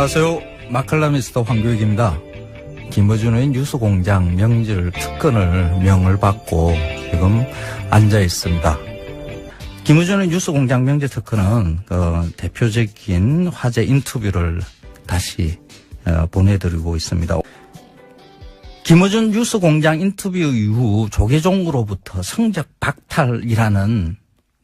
안녕하세요. 마칼라미스터 황교익입니다. 김어준의 뉴스공장 명절 특근을 명을 받고 지금 앉아 있습니다. 김어준의 뉴스공장 명절 특근은 대표적인 화제 인터뷰를 다시 보내드리고 있습니다. 김어준 뉴스공장 인터뷰 이후 조계종으로부터 성적 박탈이라는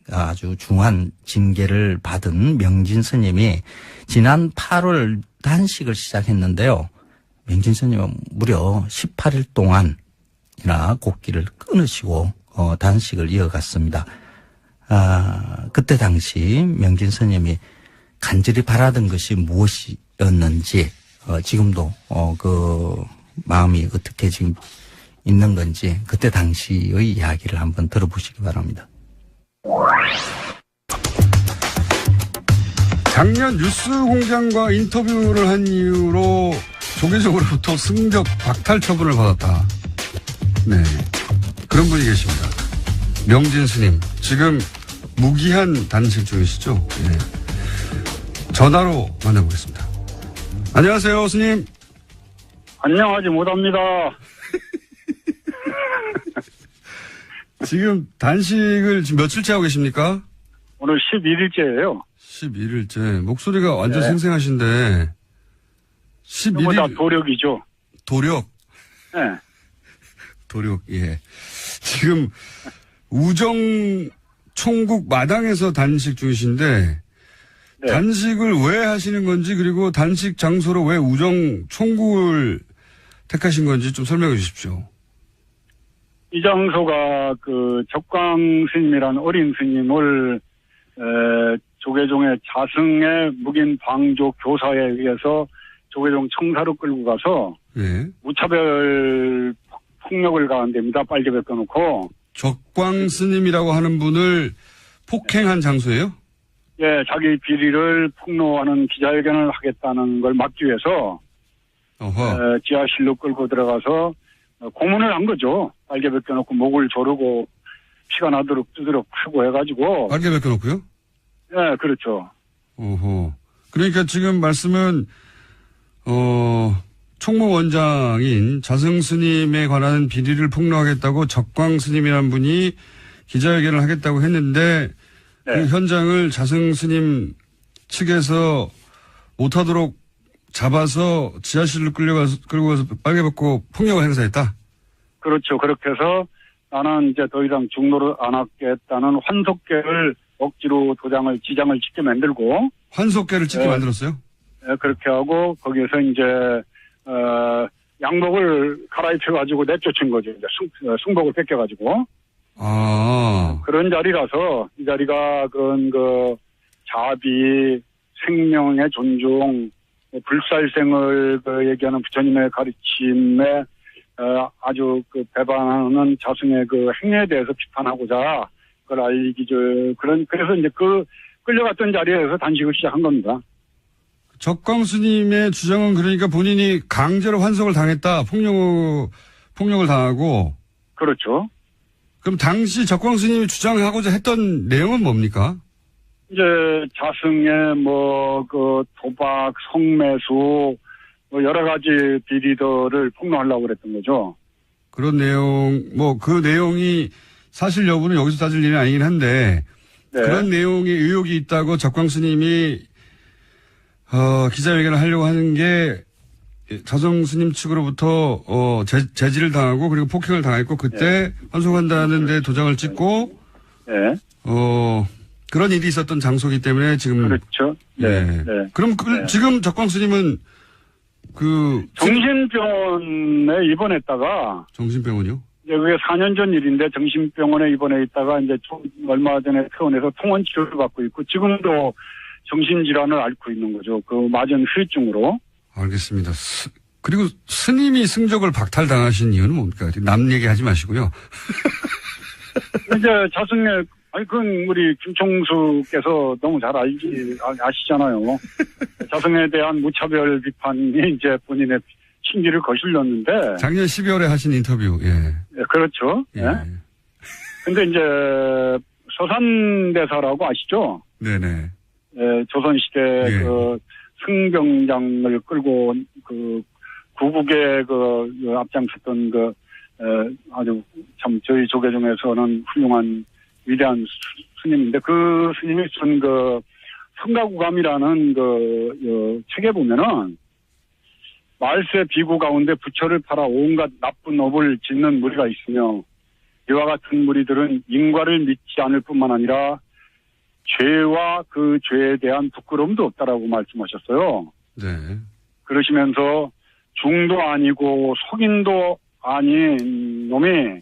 아주 중한 징계를 받은 명진 스님이 지난 8월 단식을 시작했는데요. 명진 스님은 무려 18일 동안이나 곡기를 끊으시고 단식을 이어갔습니다. 그때 당시 명진 스님이 간절히 바라던 것이 무엇이었는지 지금도 그 마음이 어떻게 지금 있는 건지 그때 당시의 이야기를 한번 들어보시기 바랍니다. 작년 뉴스공장과 인터뷰를 한 이유로 조계종으로부터 성적 박탈 처분을 받았다. 네, 그런 분이 계십니다. 명진 스님, 지금 무기한 단식 중이시죠? 네. 전화로 만나보겠습니다. 안녕하세요, 스님. 안녕하지 못합니다. 지금 단식을 지금 며칠째 하고 계십니까? 오늘 11일째예요. 11일째. 목소리가 완전 네. 생생하신데 11일. 전부 다 도력이죠. 도력? 네. 도력, 예. 지금 우정 총국 마당에서 단식 중이신데 네. 단식을 왜 하시는 건지 그리고 단식 장소로 왜 우정 총국을 택하신 건지 좀 설명해 주십시오. 이 장소가 그 적광 스님이라는 어린 스님을 조계종의 자승의 묵인 방조 교사에 의해서 조계종 청사로 끌고 가서 예. 무차별 폭력을 가한 데입니다. 빨개 벗겨놓고. 적광 스님이라고 하는 분을 폭행한 장소예요? 예, 자기 비리를 폭로하는 기자회견을 하겠다는 걸 막기 위해서 지하실로 끌고 들어가서 고문을 한 거죠. 빨개 벗겨놓고 목을 조르고 피가 나도록 두드려 패고 해가지고. 빨개 벗겨놓고요? 예, 그렇죠. 오호. 그러니까 지금 말씀은 총무원장인 자승 스님에 관한 비리를 폭로하겠다고 적광 스님이라는 분이 기자회견을 하겠다고 했는데 네. 그 현장을 자승 스님 측에서 못하도록 잡아서 지하실로 끌고 가서 빨개 벗고 폭력을 행사했다? 그렇죠. 그렇게 해서 나는 이제 더 이상 중노를 안 하겠다는 환속계를 억지로 지장을 짓게 만들고. 환속계를 짓게 네. 만들었어요? 예, 그렇게 하고 거기에서 이제 양복을 갈아입혀가지고 내쫓은 거죠. 이제 승복을 뺏겨가지고. 아. 그런 자리라서 이 자리가 그런 자비, 생명의 존중, 불살생을 얘기하는 부처님의 가르침에 아주 배반하는 자승의 행위에 대해서 비판하고자 그걸 그래서 이제 끌려갔던 자리에서 단식을 시작한 겁니다. 적광 스님의 주장은 그러니까 본인이 강제로 환속을 당했다, 폭력을 당하고. 그렇죠. 그럼 당시 적광 스님이 주장하고자 했던 내용은 뭡니까? 이제 자승의 도박, 성매수 여러 가지 비리들을 폭로하려고 그랬던 거죠. 그런 내용, 그 내용이 사실 여부는 여기서 따질 일이 아니긴 한데, 네. 그런 내용에 의혹이 있다고 적광 스님이 기자회견을 하려고 하는 게 자승 스님 측으로부터 제지를 당하고 그리고 폭행을 당했고 그때 환송한다는 데 도장을 찍고 네. 그런 일이 있었던 장소이기 때문에 지금 그렇죠. 네. 네. 그럼 네. 지금 적광 스님은 정신병원에 입원했다가 정신병원이요? 그게 4년 전 일인데 정신병원에 입원해 있다가 이제 얼마 전에 퇴원해서 통원 치료를 받고 있고 지금도 정신질환을 앓고 있는 거죠. 맞은 후유증으로. 알겠습니다. 그리고 스님이 승적을 박탈당하신 이유는 뭡니까? 남 얘기하지 마시고요. 이제 자승의 그건 우리 김총수께서 너무 잘 아시잖아요. 자승에 대한 무차별 비판이 이제 본인의 심기를 거슬렸는데. 작년 12월에 하신 인터뷰, 예. 네, 그렇죠. 예. 근데 이제 서산대사라고 아시죠? 네네. 예, 조선시대 승병장을 끌고 그 구국에 앞장섰던 아주 참 저희 조계 중에서는 훌륭한 위대한 스님인데 그 스님이 쓴 성가구감이라는 책에 보면은 말세 비구 가운데 부처를 팔아 온갖 나쁜 업을 짓는 무리가 있으며 이와 같은 무리들은 인과를 믿지 않을 뿐만 아니라 죄와 그 죄에 대한 부끄러움도 없다라고 말씀하셨어요. 네. 그러시면서 중도 아니고 속인도 아닌 놈이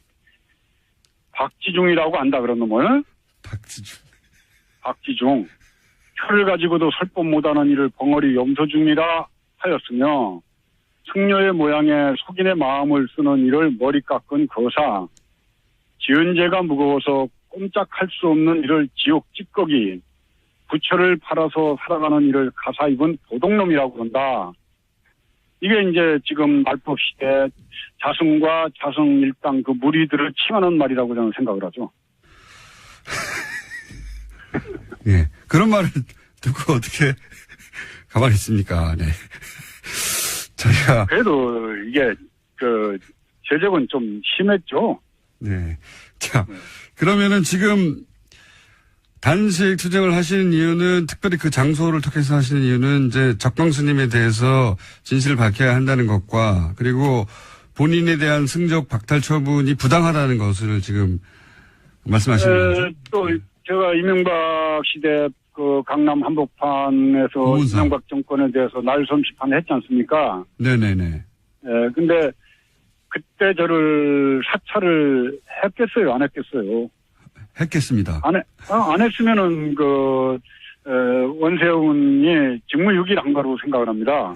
박지중이라고 안다 그런 놈을. 박지중. 혀를 가지고도 설법 못하는 이를 벙어리 염소중이라 하였으며 승려의 모양에 속인의 마음을 쓰는 이를 머리 깎은 거사. 지은 죄가 무거워서 꼼짝할 수 없는 이를 지옥 찌꺼기. 부처를 팔아서 살아가는 이를 가사 입은 도둑놈이라고 그런다. 이게 이제 지금 말법 시대 자승과 자승일당 그 무리들을 칭하는 말이라고 저는 생각을 하죠. 예. 그런 말을 듣고 어떻게 가만히 있습니까? 네. 저희가. 그래도 이게 제적은 좀 심했죠. 네. 자, 그러면은 지금 단식 투쟁을 하시는 이유는 특별히 그 장소를 택해서 하시는 이유는 이제 적광 스님에 대해서 진실을 밝혀야 한다는 것과 그리고 본인에 대한 승적 박탈 처분이 부당하다는 것을 지금 말씀하시는 거죠. 또 제가 이명박 시대 강남 한복판에서 고문사. 이명박 정권에 대해서 날솜 비판을 했지 않습니까? 네네네. 근데 그때 저를 사찰을 했겠어요? 안 했겠어요? 했겠습니다. 안 했으면은 원세훈이 직무유기를 한 거라고 생각을 합니다.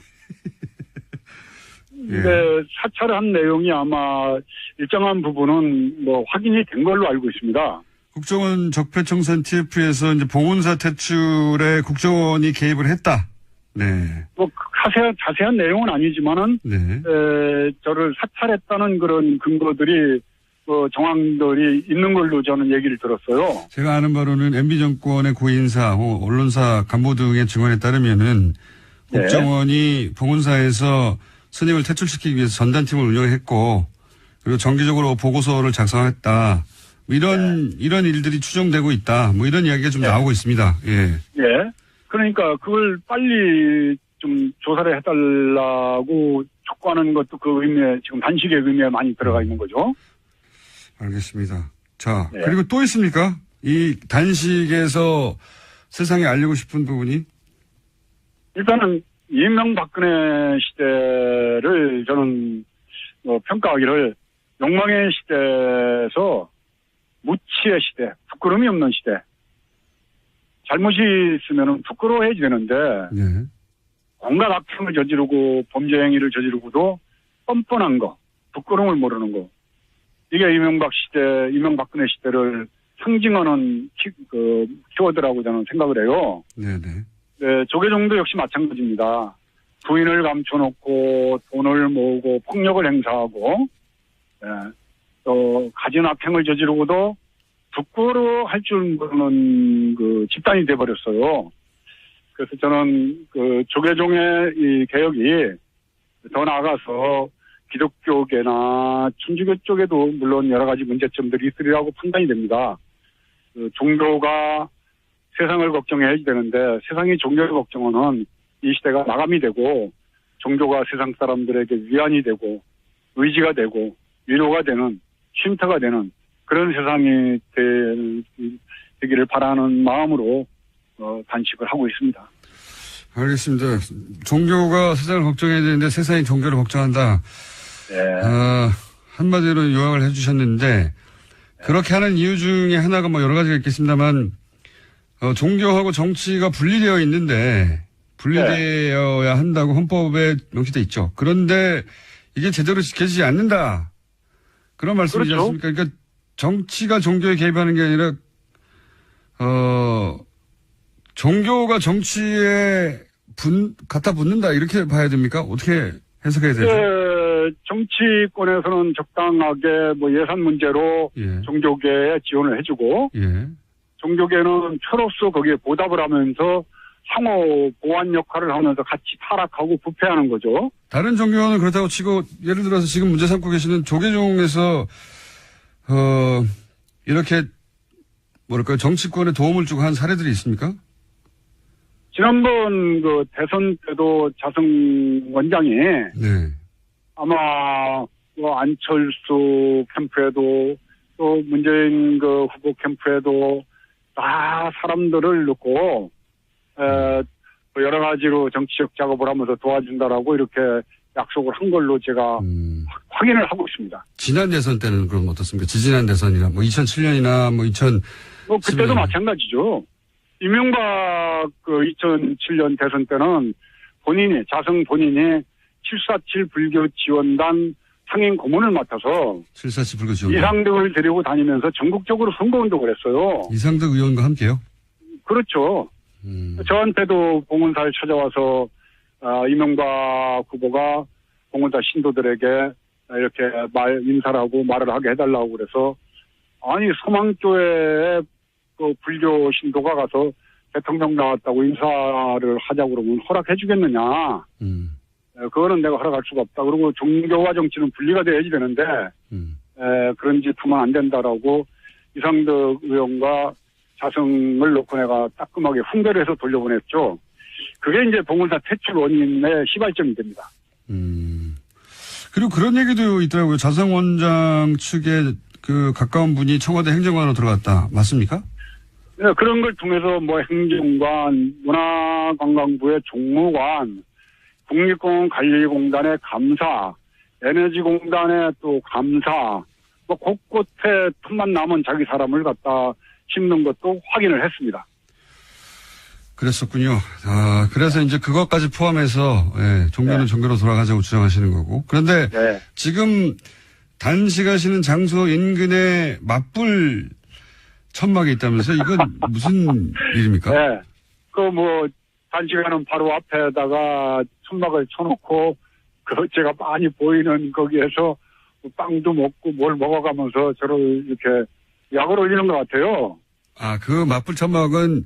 근데 사찰을 한 내용이 아마 일정한 부분은 확인이 된 걸로 알고 있습니다. 국정원 적폐청산 TF에서 이제 봉은사 퇴출에 국정원이 개입을 했다. 네. 자세한 내용은 아니지만은, 네. 저를 사찰했다는 그런 근거들이, 정황들이 있는 걸로 저는 얘기를 들었어요. 제가 아는 바로는 MB 정권의 고인사, 언론사 간부 등의 증언에 따르면은 국정원이 봉은사에서 스님을 퇴출시키기 위해서 전단팀을 운영했고, 그리고 정기적으로 보고서를 작성했다. 이런 일들이 추정되고 있다. 이런 이야기가 좀 나오고 있습니다. 예. 예. 그러니까 그걸 빨리 좀 조사를 해달라고 촉구하는 것도 그 의미에 지금 단식의 의미에 많이 들어가 있는 거죠. 알겠습니다. 자, 그리고 또 있습니까? 이 단식에서 세상에 알리고 싶은 부분이? 일단은 이명박근혜 시대를 저는 평가하기를 욕망의 시대에서 무치의 시대, 부끄러움이 없는 시대. 잘못이 있으면 부끄러워해야 되는데 온갖 악행을 저지르고 범죄 행위를 저지르고도 뻔뻔한 거, 부끄러움을 모르는 거. 이게 이명박근혜 시대를 상징하는 키워드라고 저는 생각을 해요. 네네. 네, 조계종도 역시 마찬가지입니다. 부인을 감춰놓고 돈을 모으고 폭력을 행사하고, 또 가진 악행을 저지르고도 부끄러워할 줄 모르는 집단이 돼버렸어요. 그래서 저는 조계종의 이 개혁이 더 나아가서 기독교계나 천주교 쪽에도 물론 여러 가지 문제점들이 있으리라고 판단이 됩니다. 종교가 세상을 걱정해야 되는데 세상이 종교를 걱정하는 이 시대가 마감이 되고 종교가 세상 사람들에게 위안이 되고 의지가 되고 위로가 되는 쉼터가 되는 그런 세상이 되기를 바라는 마음으로 단식을 하고 있습니다. 알겠습니다. 종교가 세상을 걱정해야 되는데 세상이 종교를 걱정한다. 한마디로 요약을 해주셨는데 그렇게 하는 이유 중에 하나가 여러 가지가 있겠습니다만 종교하고 정치가 분리되어 있는데 분리되어야 한다고 헌법에 명시되어 있죠. 그런데 이게 제대로 지켜지지 않는다. 그런 말씀이지 그렇죠. 않습니까? 그러니까 정치가 종교에 개입하는 게 아니라 종교가 정치에 갖다 붙는다 이렇게 봐야 됩니까? 어떻게 해석해야 되죠? 정치권에서는 적당하게 예산 문제로 종교계에 지원을 해주고 종교계는 표로서 거기에 보답을 하면서 상호 보완 역할을 하면서 같이 타락하고 부패하는 거죠. 다른 종교는 그렇다고 치고 예를 들어서 지금 문제 삼고 계시는 조계종에서 이렇게 뭐랄까요 정치권에 도움을 주고 한 사례들이 있습니까? 지난번 그 대선 때도 자승 원장이 네. 아마 뭐 안철수 캠프에도 또 문재인 그 후보 캠프에도 다 사람들을 넣고 여러 가지로 정치적 작업을 하면서 도와준다라고 이렇게 약속을 한 걸로 제가 확인을 하고 있습니다. 지난 대선 때는 그럼 어떻습니까? 지지난 대선이나 뭐 2007년이나 뭐 2000. 뭐 그때도 마찬가지죠. 이명박 그 2007년 대선 때는 자승 본인이 747 불교 지원단 상임 고문을 맡아서 747 불교 지원단. 이상득을 데리고 다니면서 전국적으로 선거운동을 했어요. 이상득 의원과 함께요? 그렇죠. 저한테도 봉은사를 찾아와서 이명박 후보가 봉은사 신도들에게 이렇게 인사를 하고 말을 하게 해달라고 그래서 아니 서망교회에 그 불교 신도가 가서 대통령 나왔다고 인사를 하자고 그러면 허락해 주겠느냐. 그거는 내가 허락할 수가 없다. 그리고 종교와 정치는 분리가 돼야지 되는데 그런 짓 하면 안 된다라고 이상득 의원과 자승을 놓고 내가 따끔하게 훈계를 해서 돌려보냈죠. 그게 이제 봉은사 퇴출 원인의 시발점이 됩니다. 그리고 그런 얘기도 있더라고요. 자승 원장 측에 그 가까운 분이 청와대 행정관으로 들어갔다. 맞습니까? 네, 그런 걸 통해서 뭐 행정관, 문화관광부의 종무관, 국립공원관리공단의 감사, 에너지공단의 또 감사, 뭐 곳곳에 틈만 남은 자기 사람을 갖다 심는 것도 확인을 했습니다. 그랬었군요. 그래서 이제 그것까지 포함해서 종교는 종교로 돌아가자고 주장하시는 거고. 그런데 지금 단식하시는 장소 인근에 맞불 천막이 있다면서 이건 무슨 일입니까? 네. 단식하는 바로 앞에다가 천막을 쳐놓고 제가 많이 보이는 거기에서 빵도 먹고 뭘 먹어가면서 저를 이렇게 약을 올리는 것 같아요. 그 맞불 천막은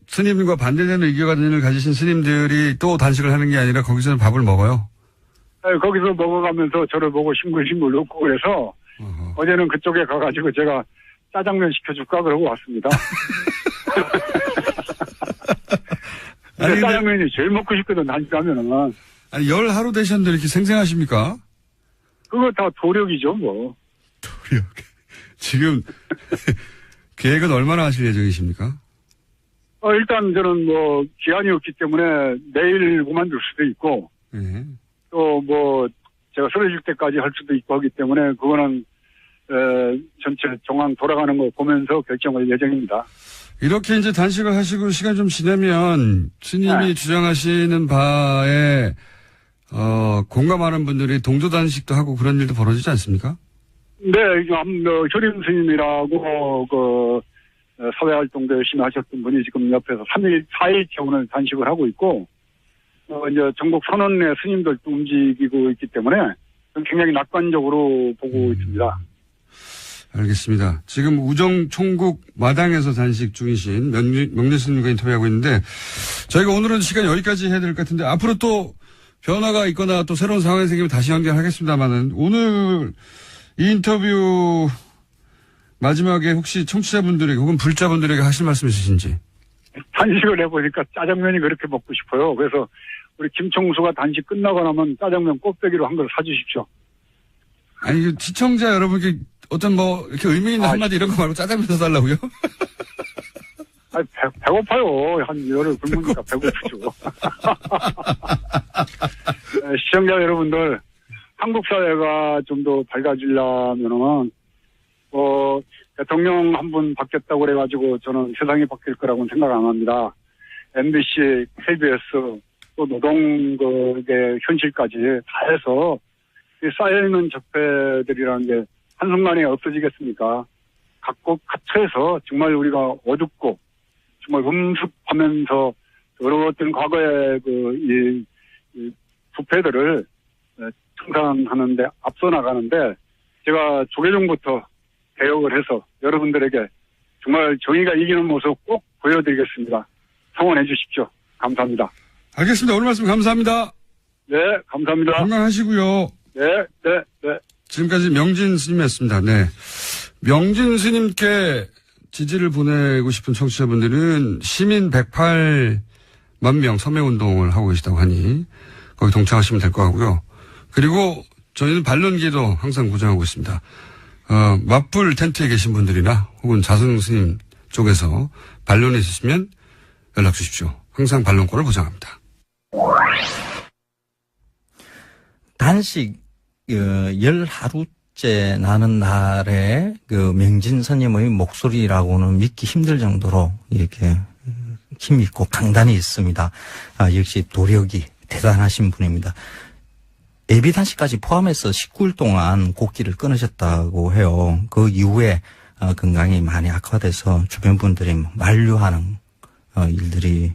스님과 반대되는 의견을 가지신 스님들이 또 단식을 하는 게 아니라 거기서는 밥을 먹어요? 네, 거기서 먹어가면서 저를 보고 싱글싱글 웃고 그래서 어제는 그쪽에 가가지고 제가 짜장면 시켜줄까 그러고 왔습니다. 근데 짜장면이 제일 먹고 싶거든, 단식하면은. 열 하루 되셨는데 이렇게 생생하십니까? 그거 다 도력이죠, 뭐. 도력. 지금 계획은 얼마나 하실 예정이십니까? 일단 저는 뭐 기한이 없기 때문에 내일 그만둘 수도 있고 또 뭐 제가 쓰러질 때까지 할 수도 있고 하기 때문에 그거는 전체 정황 돌아가는 거 보면서 결정할 예정입니다. 이렇게 이제 단식을 하시고 시간 좀 지나면 스님이 주장하시는 바에 공감하는 분들이 동조 단식도 하고 그런 일도 벌어지지 않습니까? 네, 효림 스님이라고 사회활동도 열심히 하셨던 분이 지금 옆에서 4일째 오늘 단식을 하고 있고, 이제 전국 선언내 스님들도 움직이고 있기 때문에 굉장히 낙관적으로 보고 있습니다. 알겠습니다. 지금 우정 총국 마당에서 단식 중이신 명재 스님과 인터뷰하고 있는데, 저희가 오늘은 시간 여기까지 해야 될 것 같은데, 앞으로 또 변화가 있거나 또 새로운 상황이 생기면 다시 연결하겠습니다만은, 오늘 이 인터뷰 마지막에 혹시 청취자분들에게 혹은 불자분들에게 하실 말씀 있으신지? 단식을 해보니까 짜장면이 그렇게 먹고 싶어요. 그래서 우리 김총수가 단식 끝나고 나면 짜장면 꼭대기로 한 걸 사주십시오. 아니, 시청자 여러분께 어떤 이렇게 의미 있는 한마디 이런 거 말고 짜장면 사달라고요? 배고파요. 한 열흘 굶으니까 배고프죠. 시청자 여러분들, 한국 사회가 좀 더 밝아지려면은, 대통령 한 분 바뀌었다고 그래가지고 저는 세상이 바뀔 거라고는 생각 안 합니다. MBC, KBS, 또 노동의 현실까지 다 해서 쌓여있는 적폐들이라는 게 한순간에 없어지겠습니까? 각국 각처에서 정말 우리가 어둡고 정말 음습하면서 여러 어떤 과거의 이 부패들을 청산하는데 앞서 나가는데 제가 조계종부터 개혁을 해서 여러분들에게 정말 정의가 이기는 모습 꼭 보여드리겠습니다. 성원해 주십시오. 감사합니다. 알겠습니다. 오늘 말씀 감사합니다. 네, 감사합니다. 건강하시고요. 네, 네, 네. 지금까지 명진 스님이었습니다. 네. 명진 스님께 지지를 보내고 싶은 청취자분들은 시민 108만 명 서명운동을 하고 계시다고 하니 거기 동참하시면 될 것 같고요. 그리고 저희는 반론기도 항상 구정하고 있습니다. 맞불 텐트에 계신 분들이나 혹은 자승 스님 쪽에서 반론이 있으시면 연락 주십시오. 항상 반론권을 보장합니다. 단식 10하루째 나는 날에 그 명진 스님의 목소리라고는 믿기 힘들 정도로 이렇게 힘이 있고 강단이 있습니다. 역시 도력이 대단하신 분입니다. 예비 단식까지 포함해서 19일 동안 곡기를 끊으셨다고 해요. 그 이후에 건강이 많이 악화돼서 주변 분들이 만류하는 일들이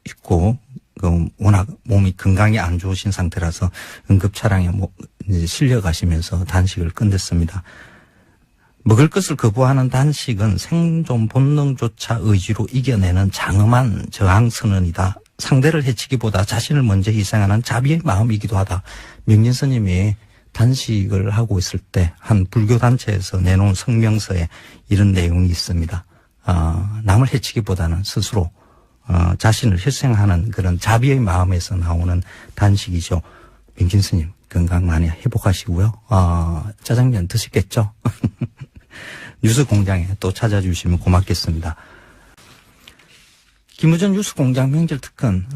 있고, 워낙 몸이 건강이 안 좋으신 상태라서 응급차량에 실려 가시면서 단식을 끝냈습니다. 먹을 것을 거부하는 단식은 생존 본능조차 의지로 이겨내는 장엄한 저항 선언이다. 상대를 해치기보다 자신을 먼저 희생하는 자비의 마음이기도 하다. 명진 스님이 단식을 하고 있을 때 한 불교 단체에서 내놓은 성명서에 이런 내용이 있습니다. 남을 해치기보다는 스스로 자신을 희생하는 그런 자비의 마음에서 나오는 단식이죠. 명진 스님 건강 많이 회복하시고요. 짜장면 드시겠죠? 뉴스공장에 또 찾아주시면 고맙겠습니다. 김우전 뉴스공장 명절 특근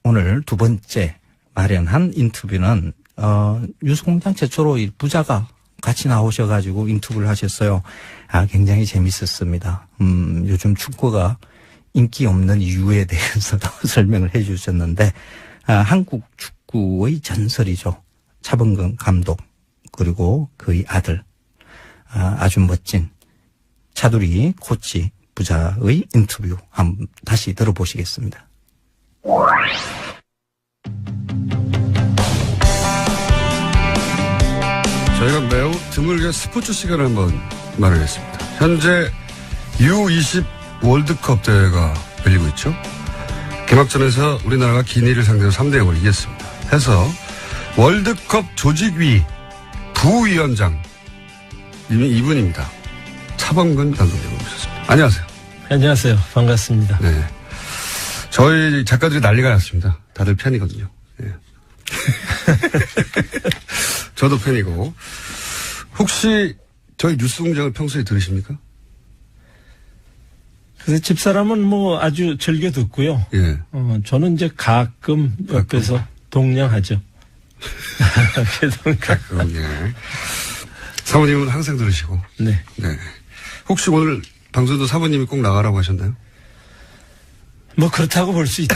오늘 두 번째 마련한 인터뷰는 뉴스공장 최초로 부자가 같이 나오셔가지고 인터뷰를 하셨어요. 굉장히 재밌었습니다. 요즘 축구가 인기 없는 이유에 대해서도 설명을 해 주셨는데 한국 축구의 전설이죠. 차범근 감독 그리고 그의 아들 아주 멋진 차두리 코치 부자의 인터뷰 한번 다시 들어보시겠습니다. 저희가 매우 드물게 스포츠 시간을 한번 마련했습니다. 현재 U20 월드컵 대회가 열리고 있죠. 개막전에서 우리나라가 기니를 상대로 3대0을 이겼습니다. 해서 월드컵 조직위 부위원장 이분입니다. 차범근 감독님 모셨습니다. 안녕하세요. 안녕하세요. 반갑습니다. 네. 저희 작가들이 난리가 났습니다. 다들 팬이거든요. 네. 저도 팬이고. 혹시 저희 뉴스공장을 평소에 들으십니까? 그래서 집사람은 아주 즐겨 듣고요. 예. 저는 이제 가끔 옆에서 동냥하죠. 가끔, 예. 사모님은 항상 들으시고. 네. 네. 혹시 오늘 방송도 사모님이 꼭 나가라고 하셨나요? 그렇다고 볼 수 있다.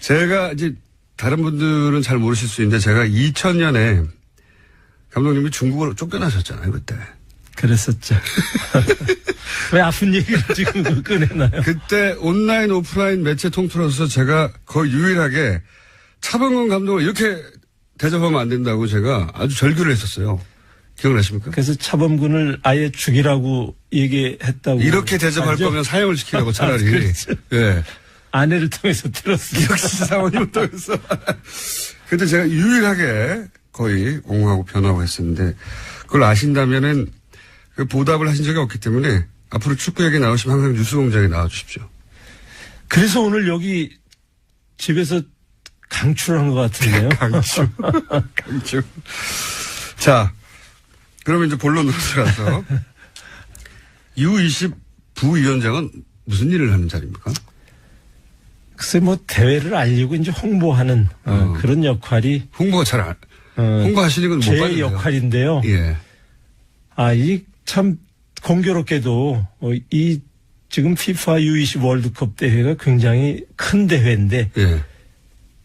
제가 이제 다른 분들은 잘 모르실 수 있는데 제가 2000년에 감독님이 중국으로 쫓겨나셨잖아요, 그때. 그랬었죠. 왜 아픈 얘기를 지금 꺼내나요? 그때 온라인 오프라인 매체 통틀어서 제가 거의 유일하게 차범근 감독을 이렇게 대접하면 안 된다고 제가 아주 절규를 했었어요. 기억나십니까? 그래서 차범근을 아예 죽이라고 얘기했다고. 이렇게 대접할 알죠? 거면 사형을 시키라고 차라리. 그렇죠. 예. 아내를 통해서 들었어요. 역시 사모님을 통해서. 근데 제가 유일하게 거의 옹호하고 변하고 했었는데 그걸 아신다면은 그 보답을 하신 적이 없기 때문에 앞으로 축구 얘기 나오시면 항상 뉴스공장에 나와주십시오. 그래서 오늘 여기 집에서 강추를 한 것 같은데요. 강추. 강추. 자, 그러면 이제 본론으로 들어가서 U20 부위원장은 무슨 일을 하는 자리입니까? 글쎄 대회를 알리고 이제 홍보하는 그런 역할이 홍보가 잘 홍보하시는 건 못 제 봤는데요. 역할인데요. 예. 이 참 공교롭게도 이 지금 FIFA U20 월드컵 대회가 굉장히 큰 대회인데 예.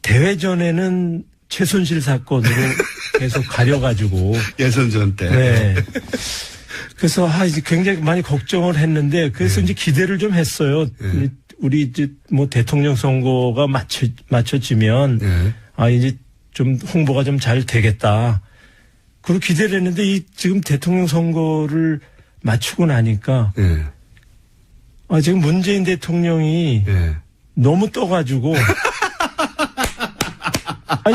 대회 전에는 최순실 사건으로 계속 가려가지고 예선전 때. 네. 그래서 이제 굉장히 많이 걱정을 했는데 그래서 이제 기대를 좀 했어요. 우리 이제 대통령 선거가 맞춰지면 이제 좀 홍보가 좀 잘 되겠다. 그리고 기대를 했는데 지금 대통령 선거를 맞추고 나니까 예. 지금 문재인 대통령이 예. 너무 떠가지고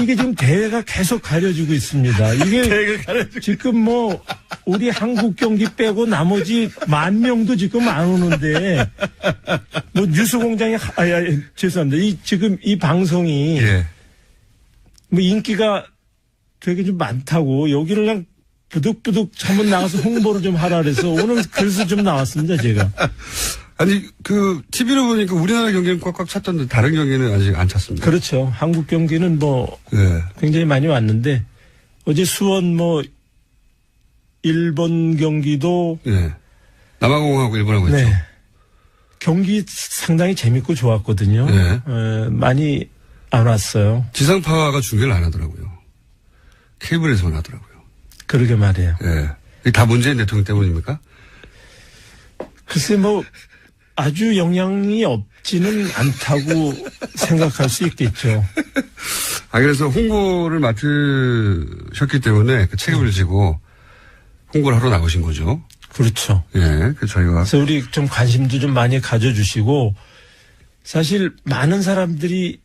이게 지금 대회가 계속 가려지고 있습니다. 이게 지금 뭐 우리 한국 경기 빼고 나머지 10,000명도 지금 안 오는데 뭐 뉴스공장이 죄송합니다. 지금 이 방송이 예. 뭐 인기가 되게 좀 많다고 여기를 그냥 부득부득 한번 나가서 홍보를 좀 하라 그래서 오늘 그래서 좀 나왔습니다, 제가. 아니, TV로 보니까 우리나라 경기는 꽉꽉 찼던데 다른 경기는 아직 안 찼습니다. 그렇죠. 한국 경기는 뭐 예. 굉장히 많이 왔는데 어제 수원 뭐 일본 경기도 예. 남아공하고 일본하고 네. 있죠. 경기 상당히 재밌고 좋았거든요. 네. 많이 안 왔어요. 지상파가 중계를 안 하더라고요. 케이블에서만 하더라고요. 그러게 말이에요. 예. 이게 다 문재인 대통령 때문입니까? 글쎄 뭐 아주 영향이 없지는 않다고 생각할 수 있겠죠. 그래서 홍보를 맡으셨기 때문에 그 책임을 지고 홍보를 하러 나오신 거죠. 그렇죠. 예. 그 저희가. 그래서 우리 좀 관심도 좀 많이 가져주시고 사실 많은 사람들이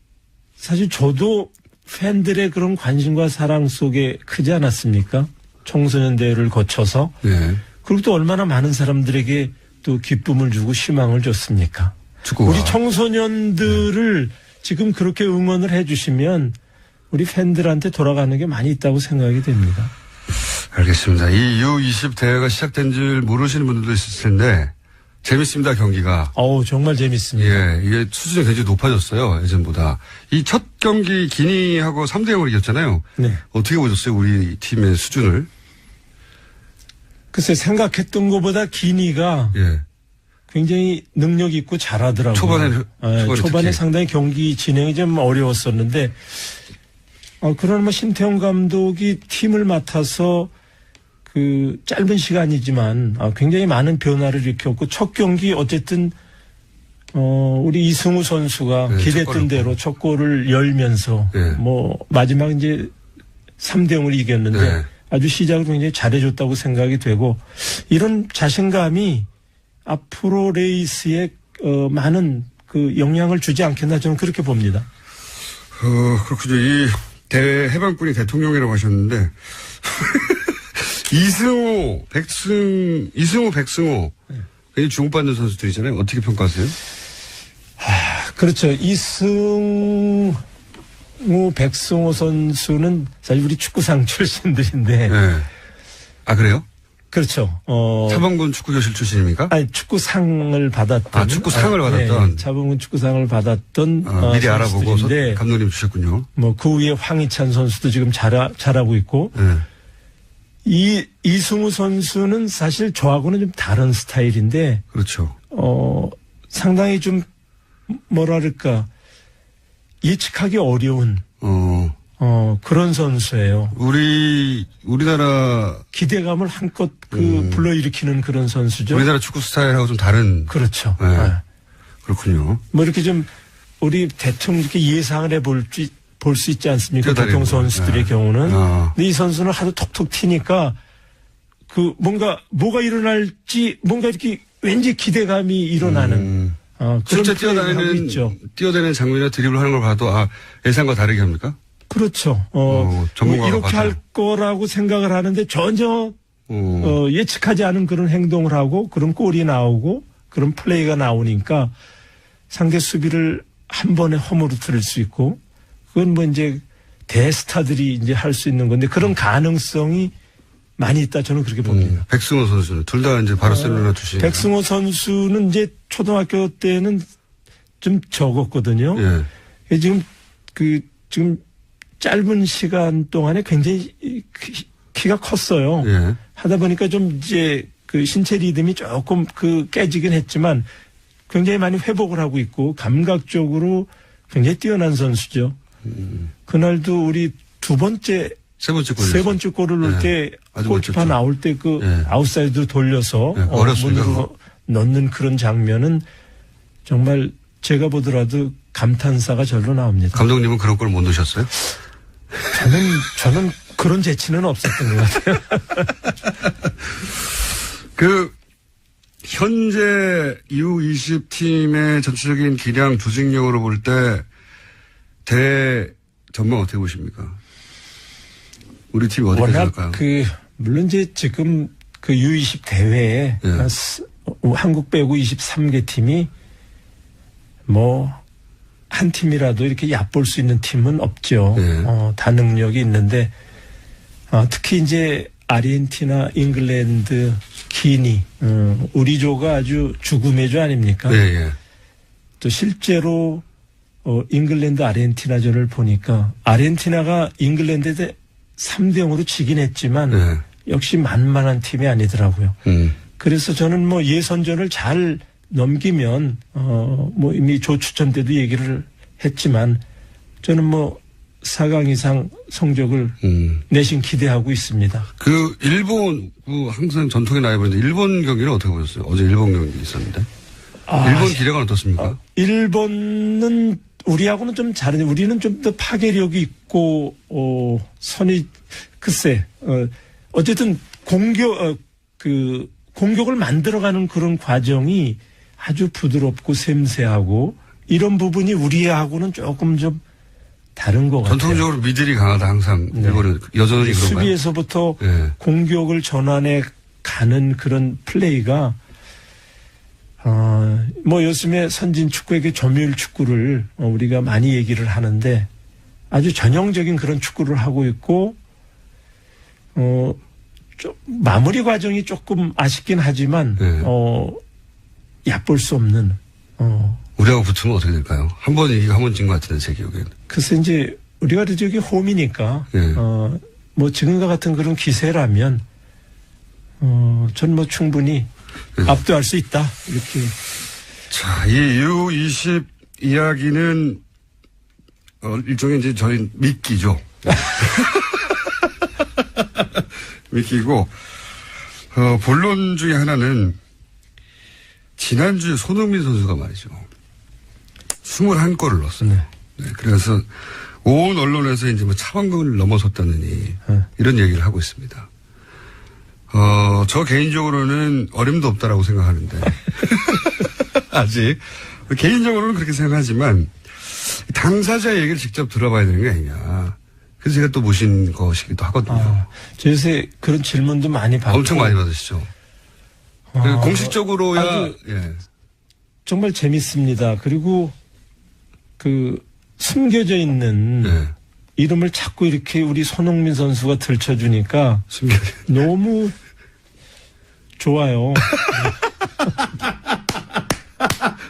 사실 저도 팬들의 그런 관심과 사랑 속에 크지 않았습니까? 청소년 대회를 거쳐서. 예. 그리고 또 얼마나 많은 사람들에게 또 기쁨을 주고 희망을 줬습니까? 축구가. 우리 청소년들을 지금 그렇게 응원을 해주시면 우리 팬들한테 돌아가는 게 많이 있다고 생각이 됩니다. 알겠습니다. 이 U20 대회가 시작된 줄 모르시는 분들도 있을 텐데 재밌습니다, 경기가. 정말 재밌습니다. 예, 이게 수준이 굉장히 높아졌어요, 예전보다. 이 첫 경기 기니하고 3대0으로 이겼잖아요. 네. 어떻게 보셨어요, 우리 팀의 수준을? 글쎄 생각했던 것보다 기니가 예. 굉장히 능력 있고 잘하더라고요. 초반에 특히. 상당히 경기 진행이 좀 어려웠었는데 그런 뭐 신태용 감독이 팀을 맡아서 그 짧은 시간이지만 굉장히 많은 변화를 일으켰고 첫 경기 어쨌든 우리 이승우 선수가 네, 기대했던 대로 첫 골을 열면서 네. 뭐 마지막 이제 3대0을 이겼는데 네. 아주 시작을 굉장히 잘해줬다고 생각이 되고 이런 자신감이 앞으로 레이스에 많은 그 영향을 주지 않겠나 저는 그렇게 봅니다. 그렇군요. 이 대회 해방군이 대통령이라고 하셨는데 이승우, 백승호 굉장히 주목받는 선수들이잖아요. 어떻게 평가하세요? 그렇죠. 이승우, 백승호 선수는 사실 우리 축구상 출신들인데. 네. 그래요? 그렇죠. 차범근 축구교실 출신입니까? 축구상을 받았던. 축구상을 받았던. 네, 차범근 축구상을 받았던. 미리 알아보고 선수들인데 감독님 주셨군요. 뭐 그 위에 황희찬 선수도 지금 잘하고 있고. 네. 이승우 선수는 사실 저하고는 좀 다른 스타일인데. 그렇죠. 상당히 좀 뭐랄까 예측하기 어려운 그런 선수예요. 우리나라 기대감을 한껏 불러일으키는 그런 선수죠. 우리나라 축구 스타일하고 좀 다른. 그렇죠. 네. 네. 그렇군요. 뭐 이렇게 좀 우리 대충 이렇게 예상을 볼 수 있지 않습니까? 보통 선수들의 네. 경우는. 근데 이 선수는 하도 톡톡 튀니까 뭐가 일어날지 뭔가 이렇게 왠지 기대감이 일어나는. 실제 뛰어다니는 장면이나 드리블 하는 걸 봐도 예상과 다르게 합니까? 그렇죠. 전문가가 이렇게 할 거라고 생각을 하는데 전혀 예측하지 않은 그런 행동을 하고 그런 골이 나오고 그런 플레이가 나오니까 상대 수비를 한 번에 허물어뜨릴 수 있고 그건 뭐 이제 대스타들이 이제 할 수 있는 건데 그런 가능성이 많이 있다 저는 그렇게 봅니다. 백승호 선수는 둘 다 이제 바르셀로나 출신. 백승호 선수는 이제 초등학교 때는 좀 적었거든요. 예. 지금 짧은 시간 동안에 굉장히 키가 컸어요. 예. 하다 보니까 좀 이제 그 신체 리듬이 조금 깨지긴 했지만 굉장히 많이 회복을 하고 있고 감각적으로 굉장히 뛰어난 선수죠. 그날도 우리 세 번째 골을 넣을 때 골키퍼 나올 때 아웃사이드로 돌려서 문으로 넣는 그런 장면은 정말 제가 보더라도 감탄사가 절로 나옵니다. 감독님은 그런 골 못 넣으셨어요? 저는 그런 재치는 없었던 것 같아요. 현재 U20 팀의 전체적인 기량 조직력으로 볼 때 전망 어떻게 보십니까? 우리 팀이 어디까지 워낙 갈까요? 물론 이제 지금 그 U20 대회에 한국 빼고 23개 팀이 뭐 한 팀이라도 이렇게 얕볼 수 있는 팀은 없죠. 다 능력이 있는데 특히 이제 아르헨티나, 잉글랜드, 기니, 우리 조가 아주 죽음의 조 아닙니까? 또 실제로 잉글랜드 아르헨티나전을 보니까 아르헨티나가 잉글랜드에 3대0으로 지긴 했지만 역시 만만한 팀이 아니더라고요. 그래서 저는 뭐 예선전을 잘 넘기면 뭐 이미 조 추첨 때도 얘기를 했지만 저는 뭐 4강 이상 성적을 내심 기대하고 있습니다. 그 일본 항상 전통의 라이벌인데 일본 경기는 어떻게 보셨어요? 어제 일본 경기 있었는데. 일본 기량은 어떻습니까? 일본은 우리하고는 좀 다른데 우리는 좀 더 파괴력이 있고 선이 글쎄 어쨌든 공격을 만들어가는 그런 과정이 아주 부드럽고 섬세하고 이런 부분이 우리하고는 조금 좀 다른 것 같아요. 전통적으로 미들이 강하다 항상 일본은 여전히 그런가요? 수비에서부터 공격을 전환해 가는 그런 플레이가 뭐 요즘에 선진 축구에게 점유율 축구를 우리가 많이 얘기를 하는데 아주 전형적인 그런 축구를 하고 있고 좀 마무리 과정이 조금 아쉽긴 하지만 얕볼 수 없는 우리하고 붙으면 어떻게 될까요? 한 번 이기고 한 번 진 것 같은데 제 기억에는. 글쎄 이제 우리가 저기 홈이니까 뭐 지금과 같은 그런 기세라면 전 뭐 충분히 압도할 수 있다 이렇게. 자, 이 U20 이야기는 일종의 이제 저희 미끼죠. 미끼고 본론 중에 하나는 지난주에 손흥민 선수가 말이죠. 21골을 넣었어요. 그래서 온 언론에서 이제 뭐 차범근을 넘어섰다느니 이런 얘기를 하고 있습니다. 저 개인적으로는 어림도 없다라고 생각하는데 아직 개인적으로는 그렇게 생각하지만 당사자 얘기를 직접 들어봐야 되는 게 아니냐. 그래서 제가 또 모신 것이기도 하거든요. 저 요새 그런 질문도 많이 받고 엄청 많이 받으시죠. 공식적으로야 정말 재밌습니다. 그리고 그 숨겨져 있는 이름을 자꾸 이렇게 우리 손흥민 선수가 들춰주니까 너무 좋아요.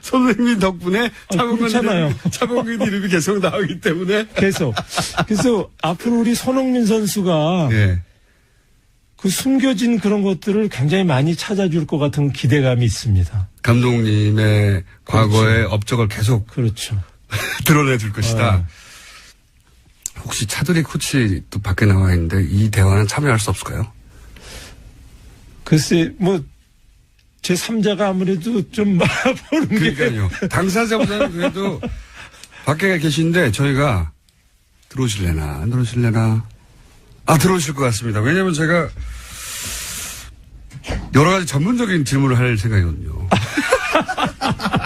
손흥민 덕분에 차범근 이름이 계속 나오기 때문에 그래서 앞으로 우리 손흥민 선수가 그 숨겨진 그런 것들을 굉장히 많이 찾아줄 것 같은 기대감이 있습니다. 감독님의 과거의 업적을 계속 드러내줄 것이다. 혹시 차두리 코치 또 밖에 나와 있는데 이 대화는 참여할 수 없을까요? 글쎄 뭐 제 3자가 아무래도 좀 보는 그러니까요. 당사자보다는 그래도 밖에 계신데 저희가 들어오실래나 안 들어오실래나 들어오실 것 같습니다. 왜냐하면 제가 여러 가지 전문적인 질문을 할 생각이거든요.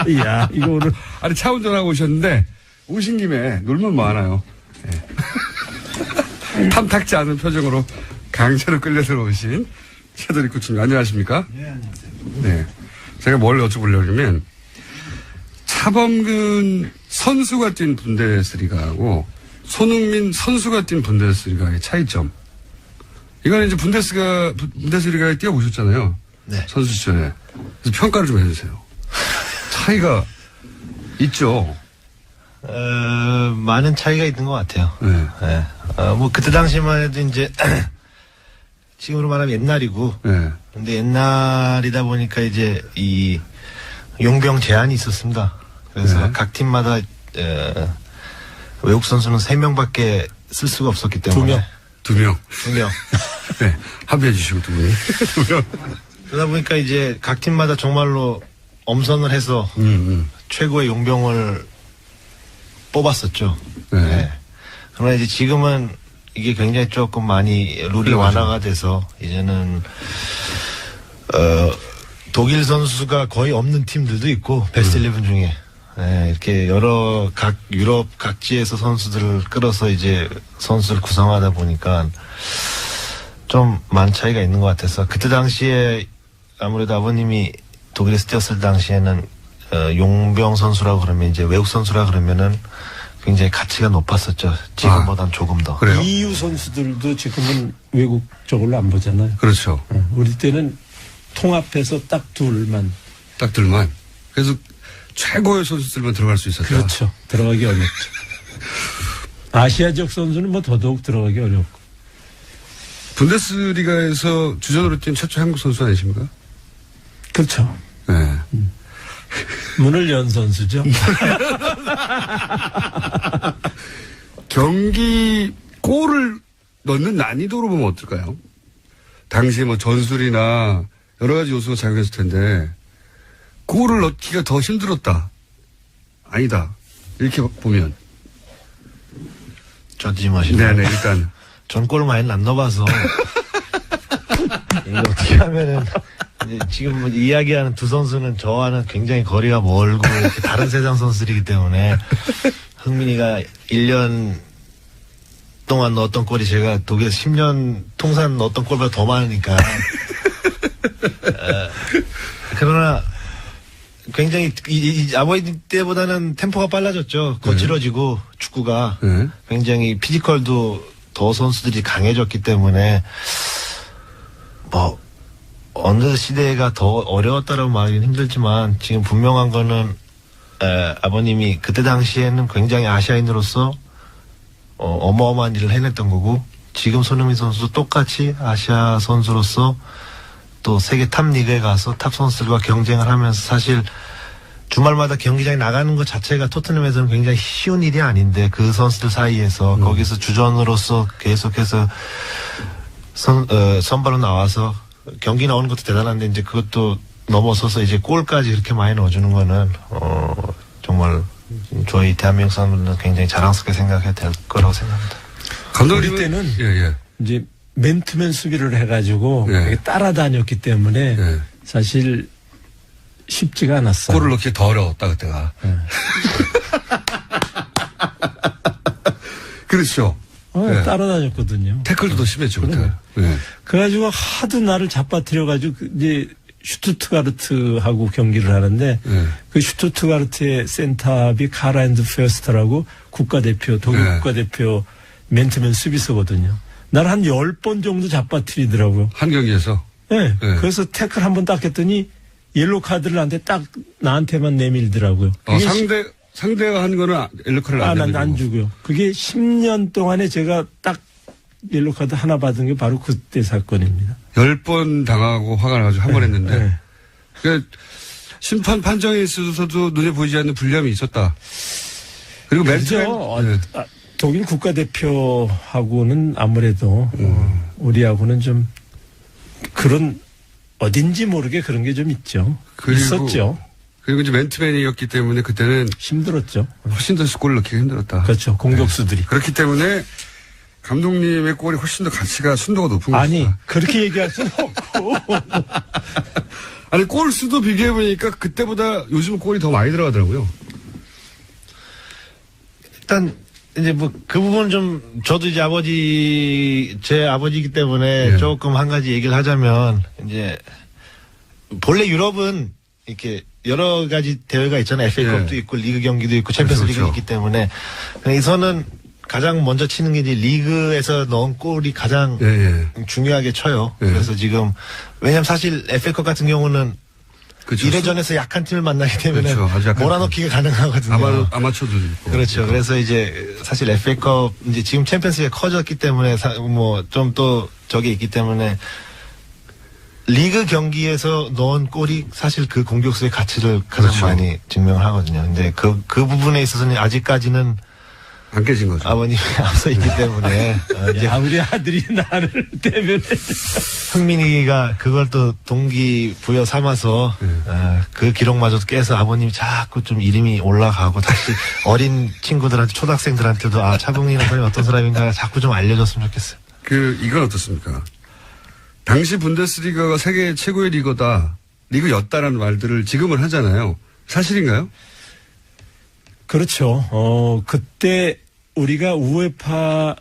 이야 이거 오늘 아니 차 운전하고 오셨는데 오신 김에 놀면 뭐 하나요? 탐탁지 않은 표정으로 강제로 끌려 들어오신 차두리 코치님 안녕하십니까? 네, 안녕하세요. 네. 제가 뭘 여쭤보려고 하면 차범근 선수가 뛴 분데스리가하고 손흥민 선수가 뛴 분데스리가의 차이점. 이거는 이제 분데스리가에 뛰어보셨잖아요. 네. 선수 시절에. 그래서 평가를 좀 해주세요. 차이가 있죠. 많은 차이가 있는 것 같아요. 네. 뭐 그때 당시만 해도 이제 지금으로 말하면 옛날이고. 네. 근데 옛날이다 보니까 이제 이 용병 제한이 있었습니다. 그래서 각 팀마다 외국 선수는 3명밖에 쓸 수가 없었기 때문에. 2명. 네. 합의해 주시고 2분이. 2명. 그러다 보니까 이제 각 팀마다 정말로 엄선을 해서 최고의 용병을 뽑았었죠. 네. 그러나 이제 지금은 이게 굉장히 조금 많이 룰이 완화가 돼서 이제는 독일 선수가 거의 없는 팀들도 있고 베스트 11 중에 네, 이렇게 여러 유럽 각지에서 선수들을 끌어서 이제 선수를 구성하다 보니까 좀 많은 차이가 있는 것 같아서 그때 당시에 아무래도 아버님이 독일에서 뛰었을 당시에는 용병 선수라고 그러면 이제 외국 선수라 그러면은 굉장히 가치가 높았었죠. 지금보단 조금 더. 그래요? EU 선수들도 지금은 외국 저걸로 안 보잖아요. 그렇죠. 우리 때는 통합해서 딱 둘만. 딱 둘만. 그래서 최고의 선수들만 들어갈 수 있었다. 그렇죠. 들어가기 어렵죠. 아시아 지역 선수는 뭐 더더욱 들어가기 어렵고. 분데스리가에서 주전으로 뛴 최초 한국 선수 아니십니까? 그렇죠. 네. 문을 연 선수죠. 경기 골을 넣는 난이도로 보면 어떨까요? 당시 뭐 전술이나 여러 가지 요소가 작용했을 텐데 골을 넣기가 더 힘들었다. 아니다. 이렇게 보면. 저지 마시네. 네네, 일단. 전 골 많이 안 넣어봐서. 이거 어떻게 하면은, 이제 지금 뭐 이야기하는 두 선수는 저와는 굉장히 거리가 멀고, 다른 세상 선수들이기 때문에, 흥민이가 1년 동안 넣었던 골이 제가 독일에서 10년 통산 넣었던 골보다 더 많으니까. 그러나, 굉장히 이 아버지 때보다는 템포가 빨라졌죠. 거칠어지고 축구가 굉장히 피지컬도 더 선수들이 강해졌기 때문에 뭐 어느 시대가 더 어려웠다라고 말하기는 힘들지만 지금 분명한 거는 아버님이 그때 당시에는 굉장히 아시아인으로서 어마어마한 일을 해냈던 거고 지금 손흥민 선수도 똑같이 아시아 선수로서 또 세계 탑 리그에 가서 탑 선수들과 경쟁을 하면서 사실 주말마다 경기장에 나가는 것 자체가 토트넘에서는 굉장히 쉬운 일이 아닌데 그 선수들 사이에서 거기서 주전으로서 계속해서 선발로 나와서 경기 나오는 것도 대단한데 이제 그것도 넘어서서 이제 골까지 이렇게 많이 넣어주는 거는 정말 저희 대한민국 사람들은 굉장히 자랑스럽게 생각해야 될 거라고 생각합니다. 우리 때는 이제 맨투맨 수비를 해가지고 따라다녔기 때문에 사실 쉽지가 않았어요. 골을 넣기 더 어려웠다 그때가. 그렇죠. 따라다녔거든요. 태클도 더 심했죠 그때. 그래가지고 하도 나를 잡아뜨려가지고 이제 슈투트가르트하고 경기를 하는데 그 슈투트가르트의 센터업이 카라인드 페어스터라고 독일 국가대표 맨투맨 수비수거든요. 날 한 10번 정도 잡아뜨리더라고요. 한 경기에서? 네. 그래서 태클 한 번 딱 했더니 옐로 카드를 딱 나한테만 내밀더라고요. 상대가 한 거는 옐로 카드를 안 내밀고? 안 주고요. 그게 10년 동안에 제가 딱 옐로 카드 하나 받은 게 바로 그때 사건입니다. 10번 당하고 화가 나가지고 한 번 했는데. 그러니까 심판 판정에 있어서도 눈에 보이지 않는 불리함이 있었다. 그리고 맨투맨. 독일 국가대표하고는 아무래도 우리하고는 좀 그런 어딘지 모르게 그런 게 좀 있죠. 있었죠. 그리고 이제 맨투맨이었기 때문에 그때는 힘들었죠. 훨씬 더 골을 넣기가 힘들었다. 그렇죠. 공격수들이. 그렇기 때문에 감독님의 골이 훨씬 더 가치가 순도가 높은 거죠. 아니 그렇게 얘기할 수는 없고. 아니 골 수도 비교해 보니까 그때보다 요즘 골이 더 많이 들어가더라고요. 일단 이제 뭐 그 부분 좀 저도 이제 제 아버지이기 때문에 조금 한 가지 얘기를 하자면 이제 본래 유럽은 이렇게 여러 가지 대회가 있잖아요. FA컵도 있고 리그 경기도 있고 챔피언스 리그가 있기 때문에 여기서는 가장 먼저 치는 게 이제 리그에서 넣은 골이 가장 중요하게 쳐요. 그래서 지금 왜냐면 사실 FA컵 같은 경우는 그렇죠. 1회전에서 약한 팀을 만나기 때문에 몰아넣기가 가능하거든요. 아마추어도 있고. 그렇죠. 그래서 이제 사실 FA컵 이제 지금 챔피언스가 커졌기 때문에 뭐 좀 또 저게 있기 때문에 리그 경기에서 넣은 골이 사실 그 공격수의 가치를 가장 많이 증명을 하거든요. 근데 그 부분에 있어서는 아직까지는 안 깨진 거죠. 아버님이 앞서 있기 때문에. 이제 우리 아들이 나를 때문에. 흥민이가 그걸 또 동기 부여 삼아서, 그 기록마저도 깨서 아버님이 자꾸 좀 이름이 올라가고 다시 어린 친구들한테, 초등학생들한테도 차범근이라는 사람이 어떤 사람인가 자꾸 좀 알려줬으면 좋겠어요. 이건 어떻습니까? 당시 분데스리가가 세계 최고의 리그다 리그였다라는 말들을 지금은 하잖아요. 사실인가요? 그렇죠. 그때 우리가 우에파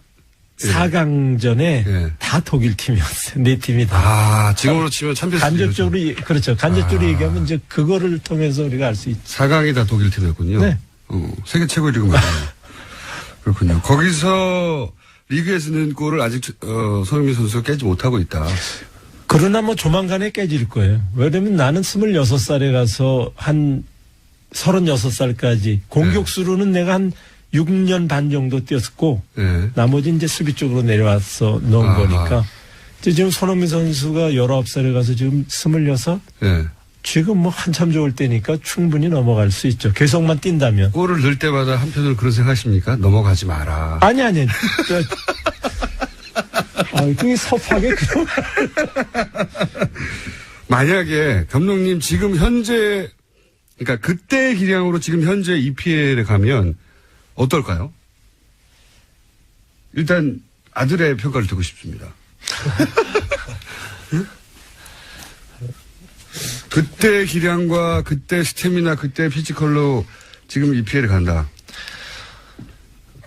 4강전에 다 독일 팀이었어요. 네 팀이 다. 아, 지금으로 치면 챔피언스 간접적으로, 그렇죠. 간접적으로 얘기하면 이제 그거를 통해서 우리가 알 수 있죠. 4강이 다 독일 팀이었군요. 네. 세계 최고의 리그 맞아요. 그렇군요. 거기서 리그에서는 골을 아직 손흥민 선수가 깨지 못하고 있다. 그러나 뭐 조만간에 깨질 거예요. 왜냐면 나는 26살에 가서 한 36살까지 공격수로는 내가 한 6년 반 정도 뛰었고 나머지 이제 수비 쪽으로 내려와서 넣은 거니까 지금 손흥민 선수가 19살에 가서 지금 26 지금 뭐 한참 좋을 때니까 충분히 넘어갈 수 있죠. 계속만 뛴다면. 골을 넣을 때마다 한편으로 그런 생각하십니까? 넘어가지 마라. 아니. 그게 섭하게 그런. 만약에 감독님 지금 현재 그러니까 그때의 기량으로 지금 현재 EPL에 가면 어떨까요? 일단 아들의 평가를 듣고 싶습니다. 그때 기량과 그때 스태미나 그때 피지컬로 지금 EPL에 간다.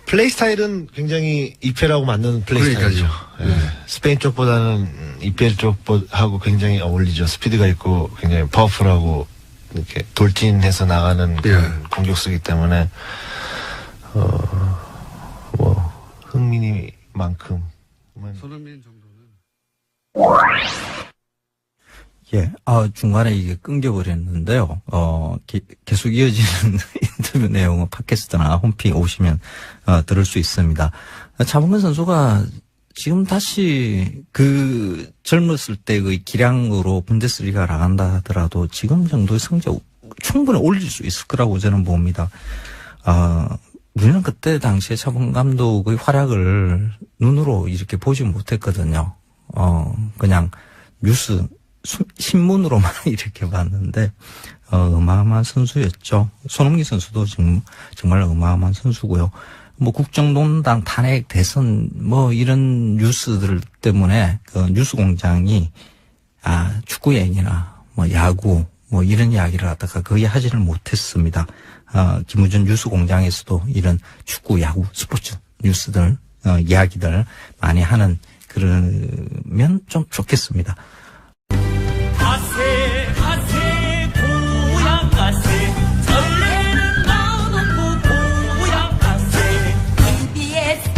플레이 스타일은 굉장히 EPL하고 맞는 플레이 스타일이죠. 스페인 쪽보다는 EPL 쪽하고 굉장히 어울리죠. 스피드가 있고 굉장히 파워풀하고 이렇게 돌진해서 나가는 그런 공격수이기 때문에 뭐 흥민이만큼 손흥민 정도는 중간에 이게 끊겨버렸는데요. 계속 이어지는 인터뷰 내용은 팟캐스트나 홈페이지 오시면, 들을 수 있습니다. 차범근 선수가 지금 다시 그 젊었을 때의 기량으로 분데스리가 나간다 하더라도 지금 정도의 성적 충분히 올릴 수 있을 거라고 저는 봅니다. 우리는 그때 당시에 차범근 감독의 활약을 눈으로 이렇게 보지 못했거든요. 그냥 신문으로만 이렇게 봤는데, 어마어마한 선수였죠. 손흥민 선수도 지금 정말 어마어마한 선수고요. 뭐 국정농단 탄핵 대선 뭐 이런 뉴스들 때문에 그 뉴스 공장이 축구 얘기나 뭐 야구 뭐 이런 이야기를 하다가 거의 하지를 못했습니다. 김우준 뉴스 공장에서도 이런 축구, 야구, 스포츠 뉴스들 이야기들 많이 하는 그러면 좀 좋겠습니다. 가세 고향 가세 설레는 마음은 고향 가세 EBS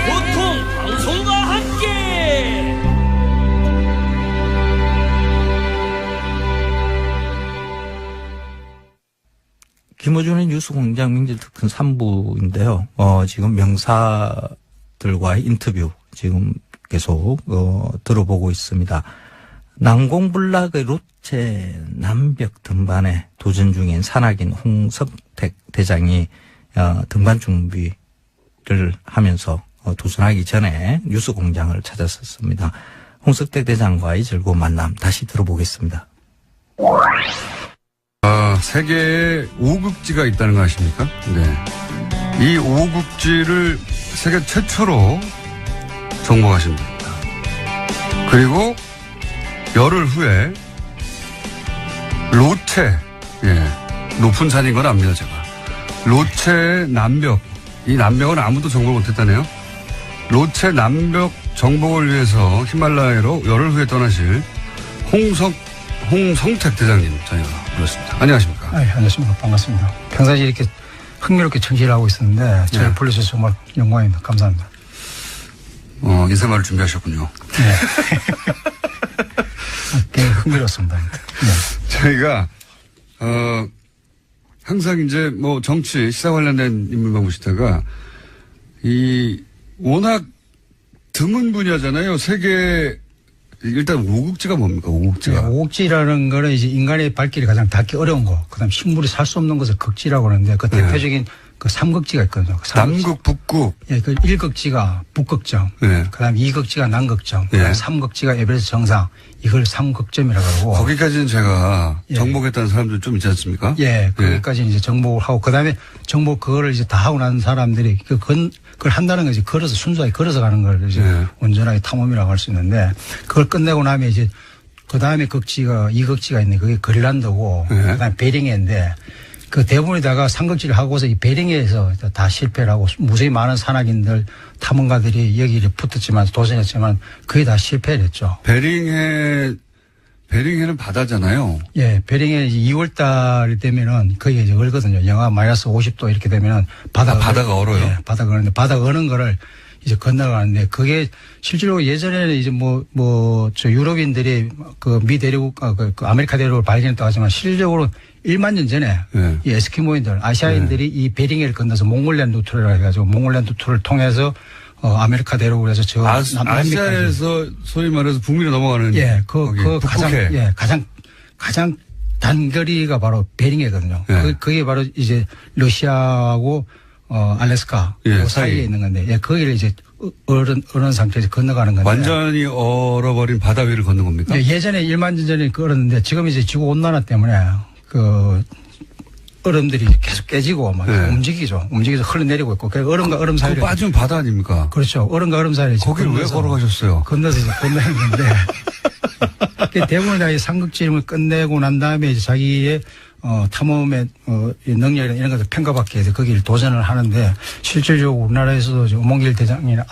보통 방송과 함께 김어준의 뉴스공장 명실특근 3부인데요. 지금 명사들과의 인터뷰 지금 계속 들어보고 있습니다. 난공불락의 롯데 남벽 등반에 도전 중인 산악인 홍석택 대장이 등반 준비를 하면서 도전하기 전에 뉴스공장을 찾았었습니다. 홍석택 대장과의 즐거운 만남 다시 들어보겠습니다. 세계에 5극지가 있다는 거 아십니까? 네. 이 5극지를 세계 최초로 정복하신 분입니다. 그리고 열흘 후에 로체, 높은 산인 건 압니다, 제가. 로체 남벽, 이 남벽은 아무도 정복을 못했다네요. 로체 남벽 정복을 위해서 히말라야로 열흘 후에 떠나실 홍성택 대장님 저희가 불렀습니다. 안녕하십니까? 안녕하십니까. 반갑습니다. 평상시 이렇게 흥미롭게 청취를 하고 있었는데 저를 불러주셔서 정말 영광입니다. 감사합니다. 인사말을 준비하셨군요. 네. 되게 흥미롭습니다. 네. 저희가 항상 이제 뭐 정치, 시사 관련된 인물만 모시다가 워낙 드문 분야잖아요. 세계 일단 5극지가 뭡니까? 5극지가. 네, 5극지라는 거는 이제 인간의 발길이 가장 닿기 어려운 거. 그다음 식물이 살 수 없는 것을 극지라고 하는데 그 대표적인 그 3극지가 있거든요. 남극, 북극. 예, 그 1극지가 북극점. 그다음 2극지가 남극점. 예. 3극지가 에베레스트 정상. 이걸 3극점이라고 하고. 거기까지는 제가 정복했다는 사람들 좀 있지 않습니까? 예, 거기까지 이제 정복을 하고 그다음에 정복 그거를 이제 다 하고 난 사람들이 그걸 한다는 거 이제 순수하게 걸어서 가는 걸 이제 온전하게 탐험이라고 할 수 있는데 그걸 끝내고 나면 이제 그 다음에 극지가, 이 극지가 있네. 그게 그린란드고, 네. 그 다음에 베링해인데, 그 대부분에다가 삼극지를 하고서 이 베링해에서 다 실패를 하고 무수히 많은 산악인들, 탐험가들이 여기를 붙었지만, 도전했지만, 거의 다 실패를 했죠. 베링해는 바다잖아요. 예, 베링해 2월 달 되면은 거기가 이제 얼거든요. 영하 마이너스 50도 이렇게 되면은 바다가 얼어요? 예, 바다가 얼는데 바다가 얼는 거를 이제 건너가는데 그게 실제로 예전에는 이제 저 유럽인들이 그 미 대륙, 그 아메리카 대륙을 발견했다고 하지만 실질적으로 1만 년 전에 네. 이 에스키모인들, 아시아인들이 이 베링해를 건너서 몽골랜드 루트를 해가지고 몽골랜드 루트를 통해서 아메리카 대륙으로 해서 저 남미까지. 아시아에서 소위 말해서 북미로 넘어가는. 예, 북극해. 가장 단거리가 바로 베링해거든요. 예. 그게 바로 이제 러시아하고 알래스카 예, 그 사이에 있는 건데, 예, 거기를 이제 얼은 상태에서 건너가는 건데. 완전히 얼어버린 바다 위를 걷는 겁니까? 예, 예전에 1만 년 전에 얼었는데 지금 이제 지구 온난화 때문에 그 얼음들이 계속 깨지고 막 네. 움직여서 흘러내리고 있고, 그 얼음과 얼음 사이를. 그거 빠지면 바다 아닙니까? 그렇죠. 얼음과 얼음 사이를. 거기를 왜 걸어가셨어요? 건너서 이제 건너는데. 대부분 다 이 삼극지름을 끝내고 난 다음에 이제 자기의 탐험의 능력이나 이런 것을 평가받기 위해서 거기를 도전을 하는데, 실질적으로 우리나라에서도 오몽길 대장이나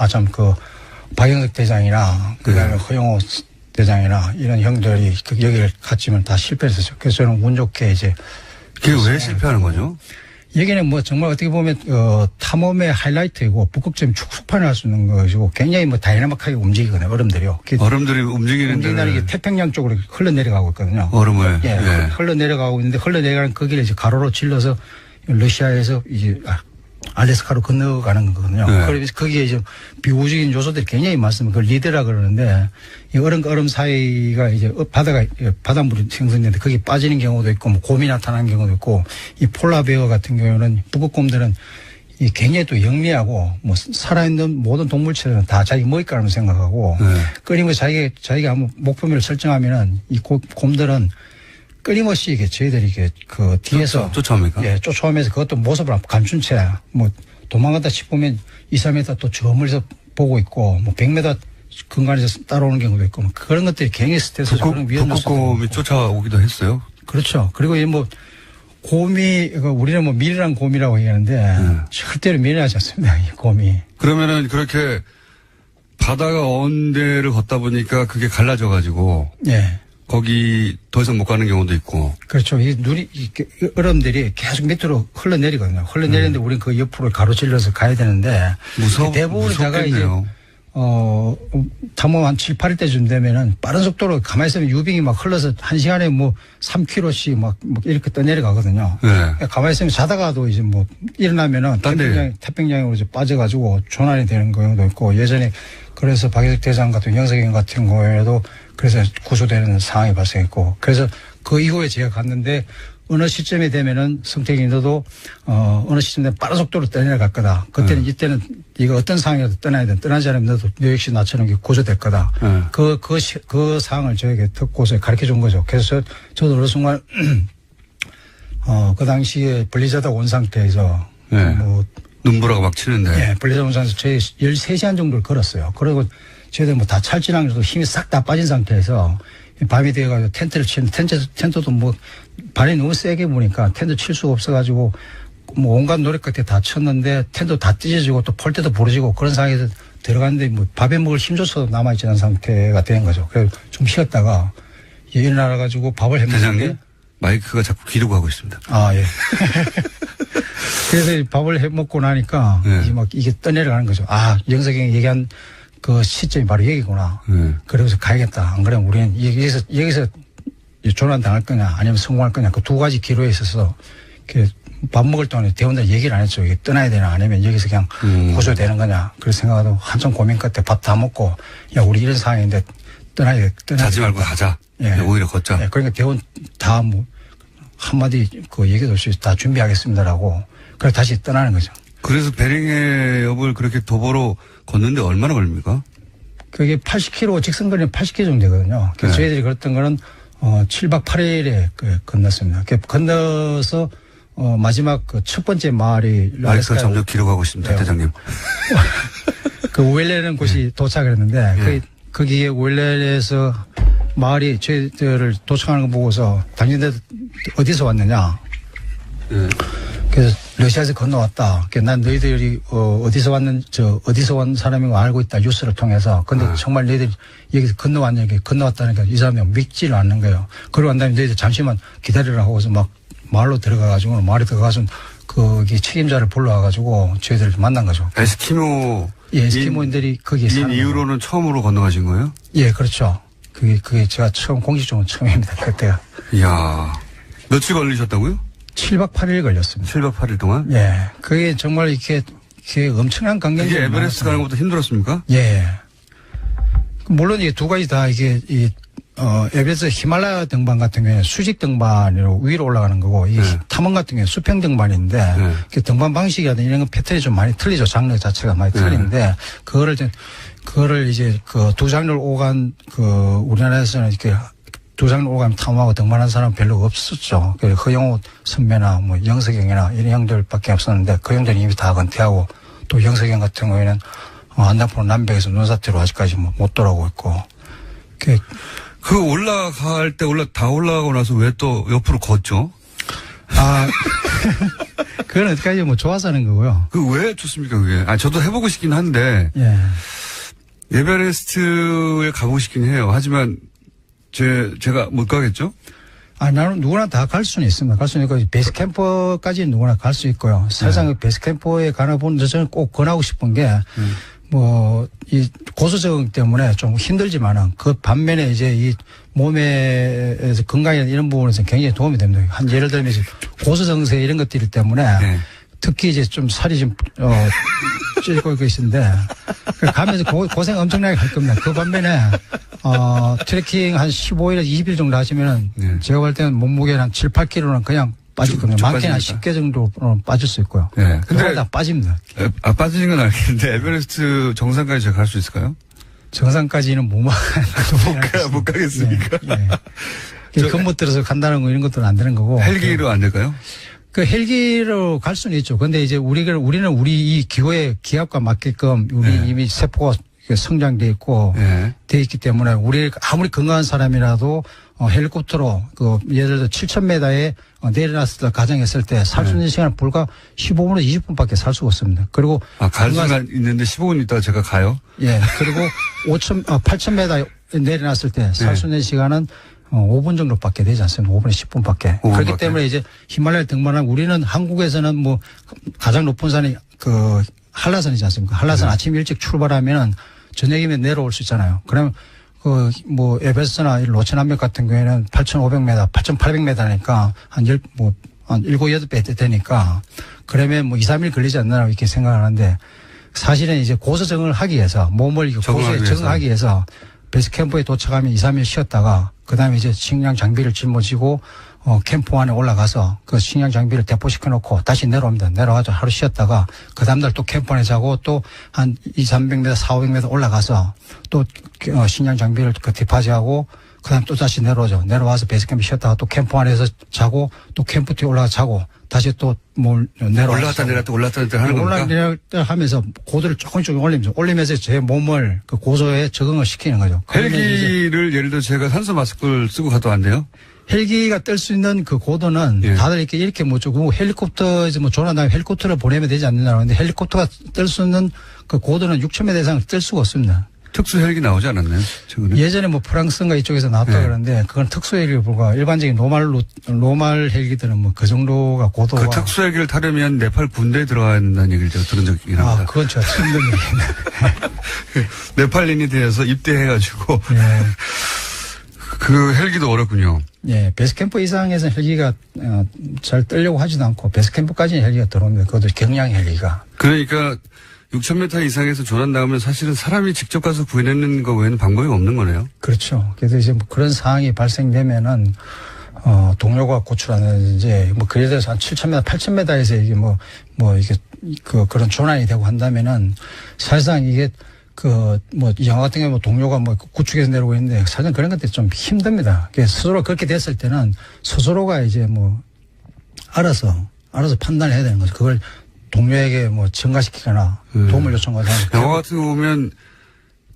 박영석 대장이나 그다음에 허영호 대장이나 이런 형들이 여기를 갔지만 다 실패했었죠. 그래서 저는 운 좋게 이제. 그게 왜 실패하는 거죠? 여기는 정말 어떻게 보면 탐험의 하이라이트이고 북극점 축소판을 할 수 있는 것이고 굉장히 다이나믹하게 움직이거든요. 얼음들이요. 얼음들이 움직이는 게 태평양 쪽으로 흘러내려가고 있거든요. 얼음을. 예. 흘러내려가고 있는데 흘러내려가는 거기를 이제 가로로 질러서 러시아에서 이제 알래스카로 건너가는 거거든요. 네. 그래서 거기에 이제 비우적인 요소들이 굉장히 많습니다. 그걸 리드라 그러는데, 이 얼음과 얼음 사이가 이제 바닷물이 생성되는데 거기 빠지는 경우도 있고, 곰이 나타나는 경우도 있고, 이 폴라베어 같은 경우는 북극곰들은 이 굉장히 또 영리하고, 살아있는 모든 동물체들은 다 자기 먹잇감을 생각하고, 끊임없이 자기가 한번 목표물을 설정하면은 이 곰들은 끊임없이 이게 저희들이 그 뒤에서 쫓아옵니까? 예, 쫓아오면서 그것도 모습을 감춘 채 도망가다 싶으면 2, 3m 또 저 멀리서 보고 있고 100m 근간에서 따라오는 경우도 있고 그런 것들이 굉장히 스트레스 그런 위험 요소도 북극곰이 쫓아오기도 했어요. 그렇죠. 그리고 이 곰이 우리는 미련한 곰이라고 얘기하는데 절대로 미련하지 않습니다. 이 곰이. 그러면은 그렇게 바다가 언 데를 걷다 보니까 그게 갈라져 가지고 예. 거기 더 이상 못 가는 경우도 있고. 그렇죠. 이 얼음들이 계속 밑으로 흘러내리거든요. 흘러내리는데 우리는 그 옆으로 가로질러서 가야 되는데. 대부분에다가 이제, 탐험 한 7, 8일 때쯤 되면은 빠른 속도로 가만히 있으면 유빙이 막 흘러서 1시간에 3km씩 막 이렇게 떠내려가거든요. 네. 가만히 있으면 자다가도 이제 일어나면은 태평양으로 이제 빠져가지고 조난이 되는 경우도 있고, 예전에 그래서 박영석 대장 같은 영석형 같은 경우에도 그래서 구조되는 상황이 발생했고, 그래서 그 이후에 제가 갔는데 어느 시점에 되면은 성택이 너도 어느 시점에 빠른 속도로 떠내려갈 거다. 그때는 이때는 이거 어떤 상황이라도 떠나야 돼. 떠나지 않으면 너도 너 역시 나처럼 구조될 거다. 그 상황을 저에게 듣고서 가르쳐 준 거죠. 그래서 저도 어느 순간 그 당시에 분리자다 온 상태에서 눈보라가 막 치는데. 예, 분리자다 온 상태에서 저희 13시간 정도를 걸었어요. 그리고 저희들 다 찰진하면서도 힘이 싹 다 빠진 상태에서 밤이 되어가지고 텐트를 치는데 텐트도 바람이 너무 세게 부니까 텐트 칠 수가 없어가지고 온갖 노력 끝에 다 쳤는데 텐트 다 찢어지고 또 폴대도 부러지고 그런 상황에서 들어갔는데 밥에 먹을 힘조차도 남아있지 않은 상태가 된 거죠. 그래서 좀 쉬었다가 일어나가지고 밥을 해 먹는데. 대장님, 마이크가 자꾸 귀로 가고 있습니다. 아, 예. 그래서 밥을 해 먹고 나니까 이게 떠내려가는 거죠. 아, 영석이 얘기한 그 시점이 바로 여기구나. 그러면서 가야겠다. 안 그러면 우리는 여기서 조난 당할 거냐 아니면 성공할 거냐 그 두 가지 기로에 있어서 밥 먹을 동안에 대원들 얘기를 안 했죠. 이게 떠나야 되나 아니면 여기서 그냥 구조되는 거냐. 그래서 생각하고 한참 고민 끝에 밥 다 먹고 야 우리 이런 상황인데 떠나야 자지 말고 가자. 예. 오히려 걷자. 예. 그러니까 대원 다 한마디 그 얘기도 없이 다 준비하겠습니다라고 그래서 다시 떠나는 거죠. 그래서 베링해 엽을 그렇게 도보로 걷는데 얼마나 걸립니까? 그게 80km, 직선거리는 80km 정도 되거든요. 그래서 저희들이 걸었던 거는 7박 8일에 건넜습니다. 건너서 마지막 첫 번째 마을이 마이크가 점점 길어 가고 있습니다, 네. 대장님. 그 우엘레라는 곳이 도착을 했는데 거기에 우엘레에서 마을이 저희들을 도착하는 거 보고서 당신들 어디서 왔느냐. 그래서 러시아에서 건너왔다. 난 너희들이 어디서 온 사람인 거 알고 있다. 뉴스를 통해서. 근데 정말 너희들이 여기서 건너왔다니까 이 사람이 믿지를 않는 거예요. 그러고 난 다음에 너희들 잠시만 기다리라 하고서 막 마을로 들어가가지고 마을에 들어가서 거기 책임자를 불러와가지고 저희들을 만난 거죠. 에스키모. 예, 에스키모인들이 거기에 사는 이후로는 처음으로 건너가신 거예요? 예, 그렇죠. 그게 제가 공식적으로 처음입니다. 그때가. 이야. 며칠 걸리셨다고요? 7박 8일 걸렸습니다. 7박 8일 동안? 예. 그게 정말 이게 엄청난 강경이. 이게 에베레스트 가는 것보다 힘들었습니까? 예. 물론 이게 두 가지 다 에베레스트 히말라야 등반 같은 경우에 수직 등반으로 위로 올라가는 거고, 이 탐험 같은 경우에 수평 등반인데, 그 등반 방식이라든지 이런 건 패턴이 좀 많이 틀리죠. 장르 자체가 많이 틀린데, 그거를 이제 두 장르를 오간 우리나라에서는 이렇게 두 장르 오가면 탐험하고 등반한 사람은 별로 없었죠. 허영호 선배나 뭐 영석영이나 이런 형들밖에 없었는데 그 형들은 이미 다 은퇴하고 또 영석영 같은 경우에는 안남포 남백에서 눈사태로 아직까지 못 돌아오고 있고. 올라갈 때 다 올라가고 나서 왜 또 옆으로 걷죠? 그건 어디까지 좋아서 하는 거고요. 왜 좋습니까, 그게? 저도 해보고 싶긴 한데. 예. 에베레스트에 가고 싶긴 해요. 하지만 제가 못 가겠죠? 나는 누구나 다 갈 수는 있습니다. 갈 수는 있고, 베이스 캠프까지 누구나 갈 수 있고요. 사실상 베이스 캠프에 가나 보는데 저는 꼭 권하고 싶은 게, 이 고소 적응 때문에 좀 힘들지만은 그 반면에 이제 이 몸에서 건강이나 이런 부분에서 굉장히 도움이 됩니다. 예를 들면 이제 고소 증세 이런 것들 때문에 특히 이제 좀 살이 좀, 찌고 계신데, 가면서 고생 엄청나게 할 겁니다. 그 반면에, 트레킹 한 15일에서 20일 정도 하시면은, 제가 볼 때는 몸무게는 한 7, 8kg는 그냥 빠질 겁니다. 많게는 한 10개 정도 빠질 수 있고요. 네. 근데 다 빠집니다. 빠지는 건 알겠는데, 에베레스트 정상까지 제가 갈 수 있을까요? 정상까지는 못 가겠습니까? 근못 들어서 간다는 거 이런 것들은 안 되는 거고. 헬기로 안 될까요? 헬기로 갈 수는 있죠. 근데 이제 우리는 우리 이 기호의 기압과 맞게끔 이미 세포가 성장돼 있고 돼 있기 때문에 우리 아무리 건강한 사람이라도 헬리콥터로 예를 들어 7,000m에 내려놨을 때 가정했을 때 살 수 있는 시간은 불과 15분에서 20분밖에 살 수가 없습니다. 그리고 갈 수가 있는데 15분 있다가 제가 가요? 예. 그리고 8,000m 내려놨을 때 살 수 있는 시간은 5분 정도밖에 되지 않습니다. 5분에서 10분밖에. 그렇기 때문에 이제 히말라야 등반하면 우리는 한국에서는 가장 높은 산이 한라산이지 않습니까? 한라산 아침 일찍 출발하면은 저녁이면 내려올 수 있잖아요. 그러면 에베레스트나 로체남맥 같은 경우에는 8,500m, 8,800m니까 한 7, 8배 되니까 그러면 2, 3일 걸리지 않나 이렇게 생각하는데 사실은 이제 고소 적응을 하기 위해서 몸을 고소에 적응하기 위해서 베이스 캠프에 도착하면 2, 3일 쉬었다가 그 다음에 이제 식량 장비를 짊어지고 캠프 안에 올라가서 그 식량 장비를 대포시켜 놓고 다시 내려옵니다. 내려가서 하루 쉬었다가 그 다음날 또 캠프 안에 자고 또 한 2, 300m, 4, 500m 올라가서 또 식량 장비를 디파지하고 그 다음 또 다시 내려오죠. 내려와서 베이스 캠프 쉬었다가 또 캠프 안에서 자고 또 캠프 뒤에 올라가서 자고 다시 또 올라갔다 내렸다 하는 겁니까? 올라갔다 내렸다 하면서 고도를 조금씩 올리면서 제 몸을 그 고소에 적응을 시키는 거죠. 헬기를 예를 들어 제가 산소 마스크를 쓰고 가도 안 돼요? 헬기가 뜰 수 있는 그 고도는 다들 이렇게 묻죠. 헬리콥터에서 조난 다음에 헬리콥터를 보내면 되지 않느냐고 하는데 헬리콥터가 뜰 수 있는 그 고도는 6,000m 이상을 뜰 수가 없습니다. 특수 헬기 나오지 않았나요? 최근에? 예전에 프랑스인가 이쪽에서 나왔다 그러는데 그건 특수 헬기에 불과 일반적인 노말 헬기들은 그 정도가 고도가. 그 특수 헬기를 타려면 네팔 군대에 들어가야 한다는 얘기를 제가 들은 적이 있습니다. 그건 제가 처음 듣는 얘기입니다. 네팔인이 돼서 입대해가지고. 그 헬기도 어렵군요. 예, 베이스캠프 이상에서 헬기가 잘 뜨려고 하지도 않고 베이스캠프까지는 헬기가 들어옵니다. 그것도 경량 헬기가. 그러니까 6,000m 이상에서 조난 나오면 사실은 사람이 직접 가서 구해내는 거 외에는 방법이 없는 거네요. 그렇죠. 그래서 이제 그런 상황이 발생되면은 동료가 구출하는지 그에 대해서 한 7,000m, 8,000m에서 이게 이게 그런 조난이 되고 한다면은 사실상 이게 영화 같은 경우 동료가 구축해서 내려오고 있는데 사실은 그런 것들이 좀 힘듭니다. 스스로 그렇게 됐을 때는 스스로가 이제 알아서 판단을 해야 되는 거죠. 그걸 동료에게 증가시키거나 도움을 요청하거나. 영화 같은 거 보면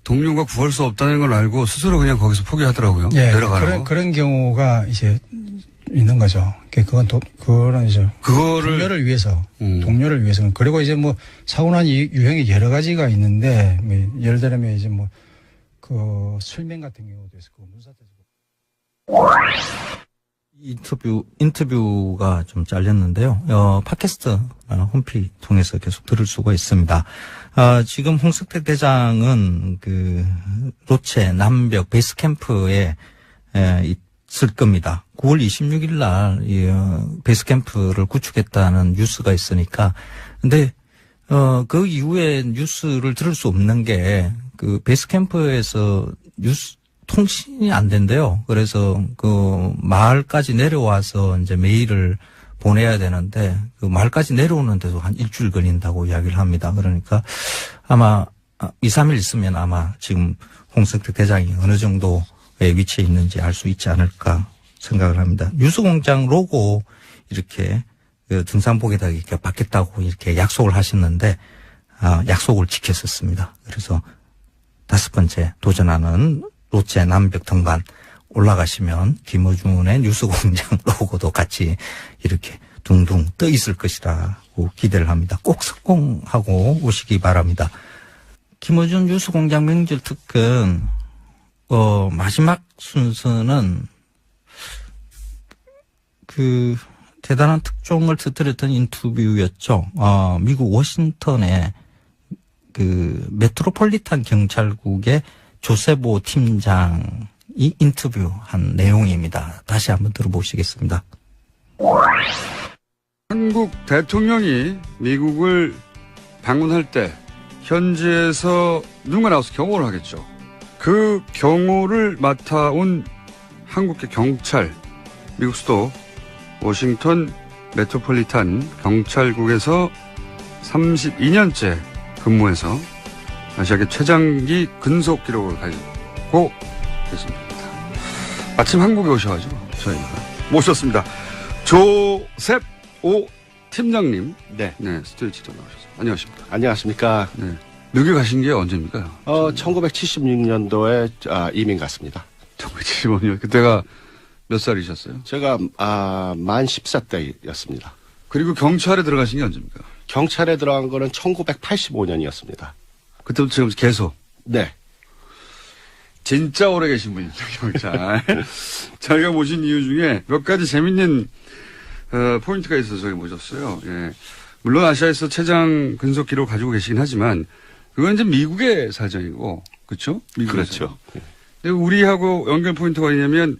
동료가 구할 수 없다는 걸 알고 스스로 그냥 거기서 포기하더라고요. 예, 내려가라고. 그런 경우가 이제 있는 거죠. 그거는 이제 그거를 동료를 위해서, 동료를 위해서. 그리고 이제 뭐 사고 난 유형이 여러 가지가 있는데, 뭐 예를 들면 이제 뭐 그 술맹 같은 경우도 있었고 문사태도 인터뷰가 좀 잘렸는데요. 팟캐스트 홈페이지 통해서 계속 들을 수가 있습니다. 지금 홍석택 대장은 그 로체 남벽 베이스 캠프에 있을 겁니다. 9월 26일 날 베이스 캠프를 구축했다는 뉴스가 있으니까. 근데 그 이후에 뉴스를 들을 수 없는 게 그 베이스 캠프에서 뉴스 통신이 안 된대요. 그래서 그 마을까지 내려와서 이제 메일을 보내야 되는데 그 마을까지 내려오는데도 한 일주일 걸린다고 이야기를 합니다. 그러니까 아마 2, 3일 있으면 아마 지금 홍석택 대장이 어느 정도의 위치에 있는지 알 수 있지 않을까 생각을 합니다. 뉴스공장 로고 이렇게 그 등산복에다 이렇게 받겠다고 이렇게 약속을 하셨는데 약속을 지켰었습니다. 그래서 5번째 도전하는 로체 남벽 등반 올라가시면 김어준의 뉴스공장 로고도 같이 이렇게 둥둥 떠 있을 것이라고 기대를 합니다. 꼭 성공하고 오시기 바랍니다. 김어준 뉴스공장 명절 특근 마지막 순서는 그 대단한 특종을 터뜨렸던 인터뷰였죠. 미국 워싱턴의 그 메트로폴리탄 경찰국의 조세보 팀장이 인터뷰한 내용입니다. 다시 한번 들어보시겠습니다. 한국 대통령이 미국을 방문할 때 현지에서 누군가 나와서 경호를 하겠죠. 그 경호를 맡아온 한국의 경찰, 미국 수도 워싱턴 메트로폴리탄 경찰국에서 32년째 근무해서 아시아계 최장기 근속 기록을 가지고 계십니다. 마침 한국에 오셔가지고 저희가 모셨습니다. 조셉 오 팀장님. 네. 네, 스튜디오 직접 나오셨습니다. 안녕하십니까. 안녕하십니까. 네. 미국에 가신 게 언제입니까? 1976년도에 이민 갔습니다. 1975년. 그때가 몇 살이셨어요? 제가 만 14세 때였습니다. 그리고 경찰에 들어가신 게 언제입니까? 경찰에 들어간 거는 1985년이었습니다. 그때부터 지금 계속. 네. 진짜 오래 계신 분이죠, 경찰. 저희가 모신 이유 중에 몇 가지 재밌는 포인트가 있어서 저희 모셨어요. 예. 물론 아시아에서 최장 근속 기록 가지고 계시긴 하지만 그건 이제 미국의 사정이고, 그렇죠? 그렇죠. 근데 우리하고 연결 포인트가 있냐면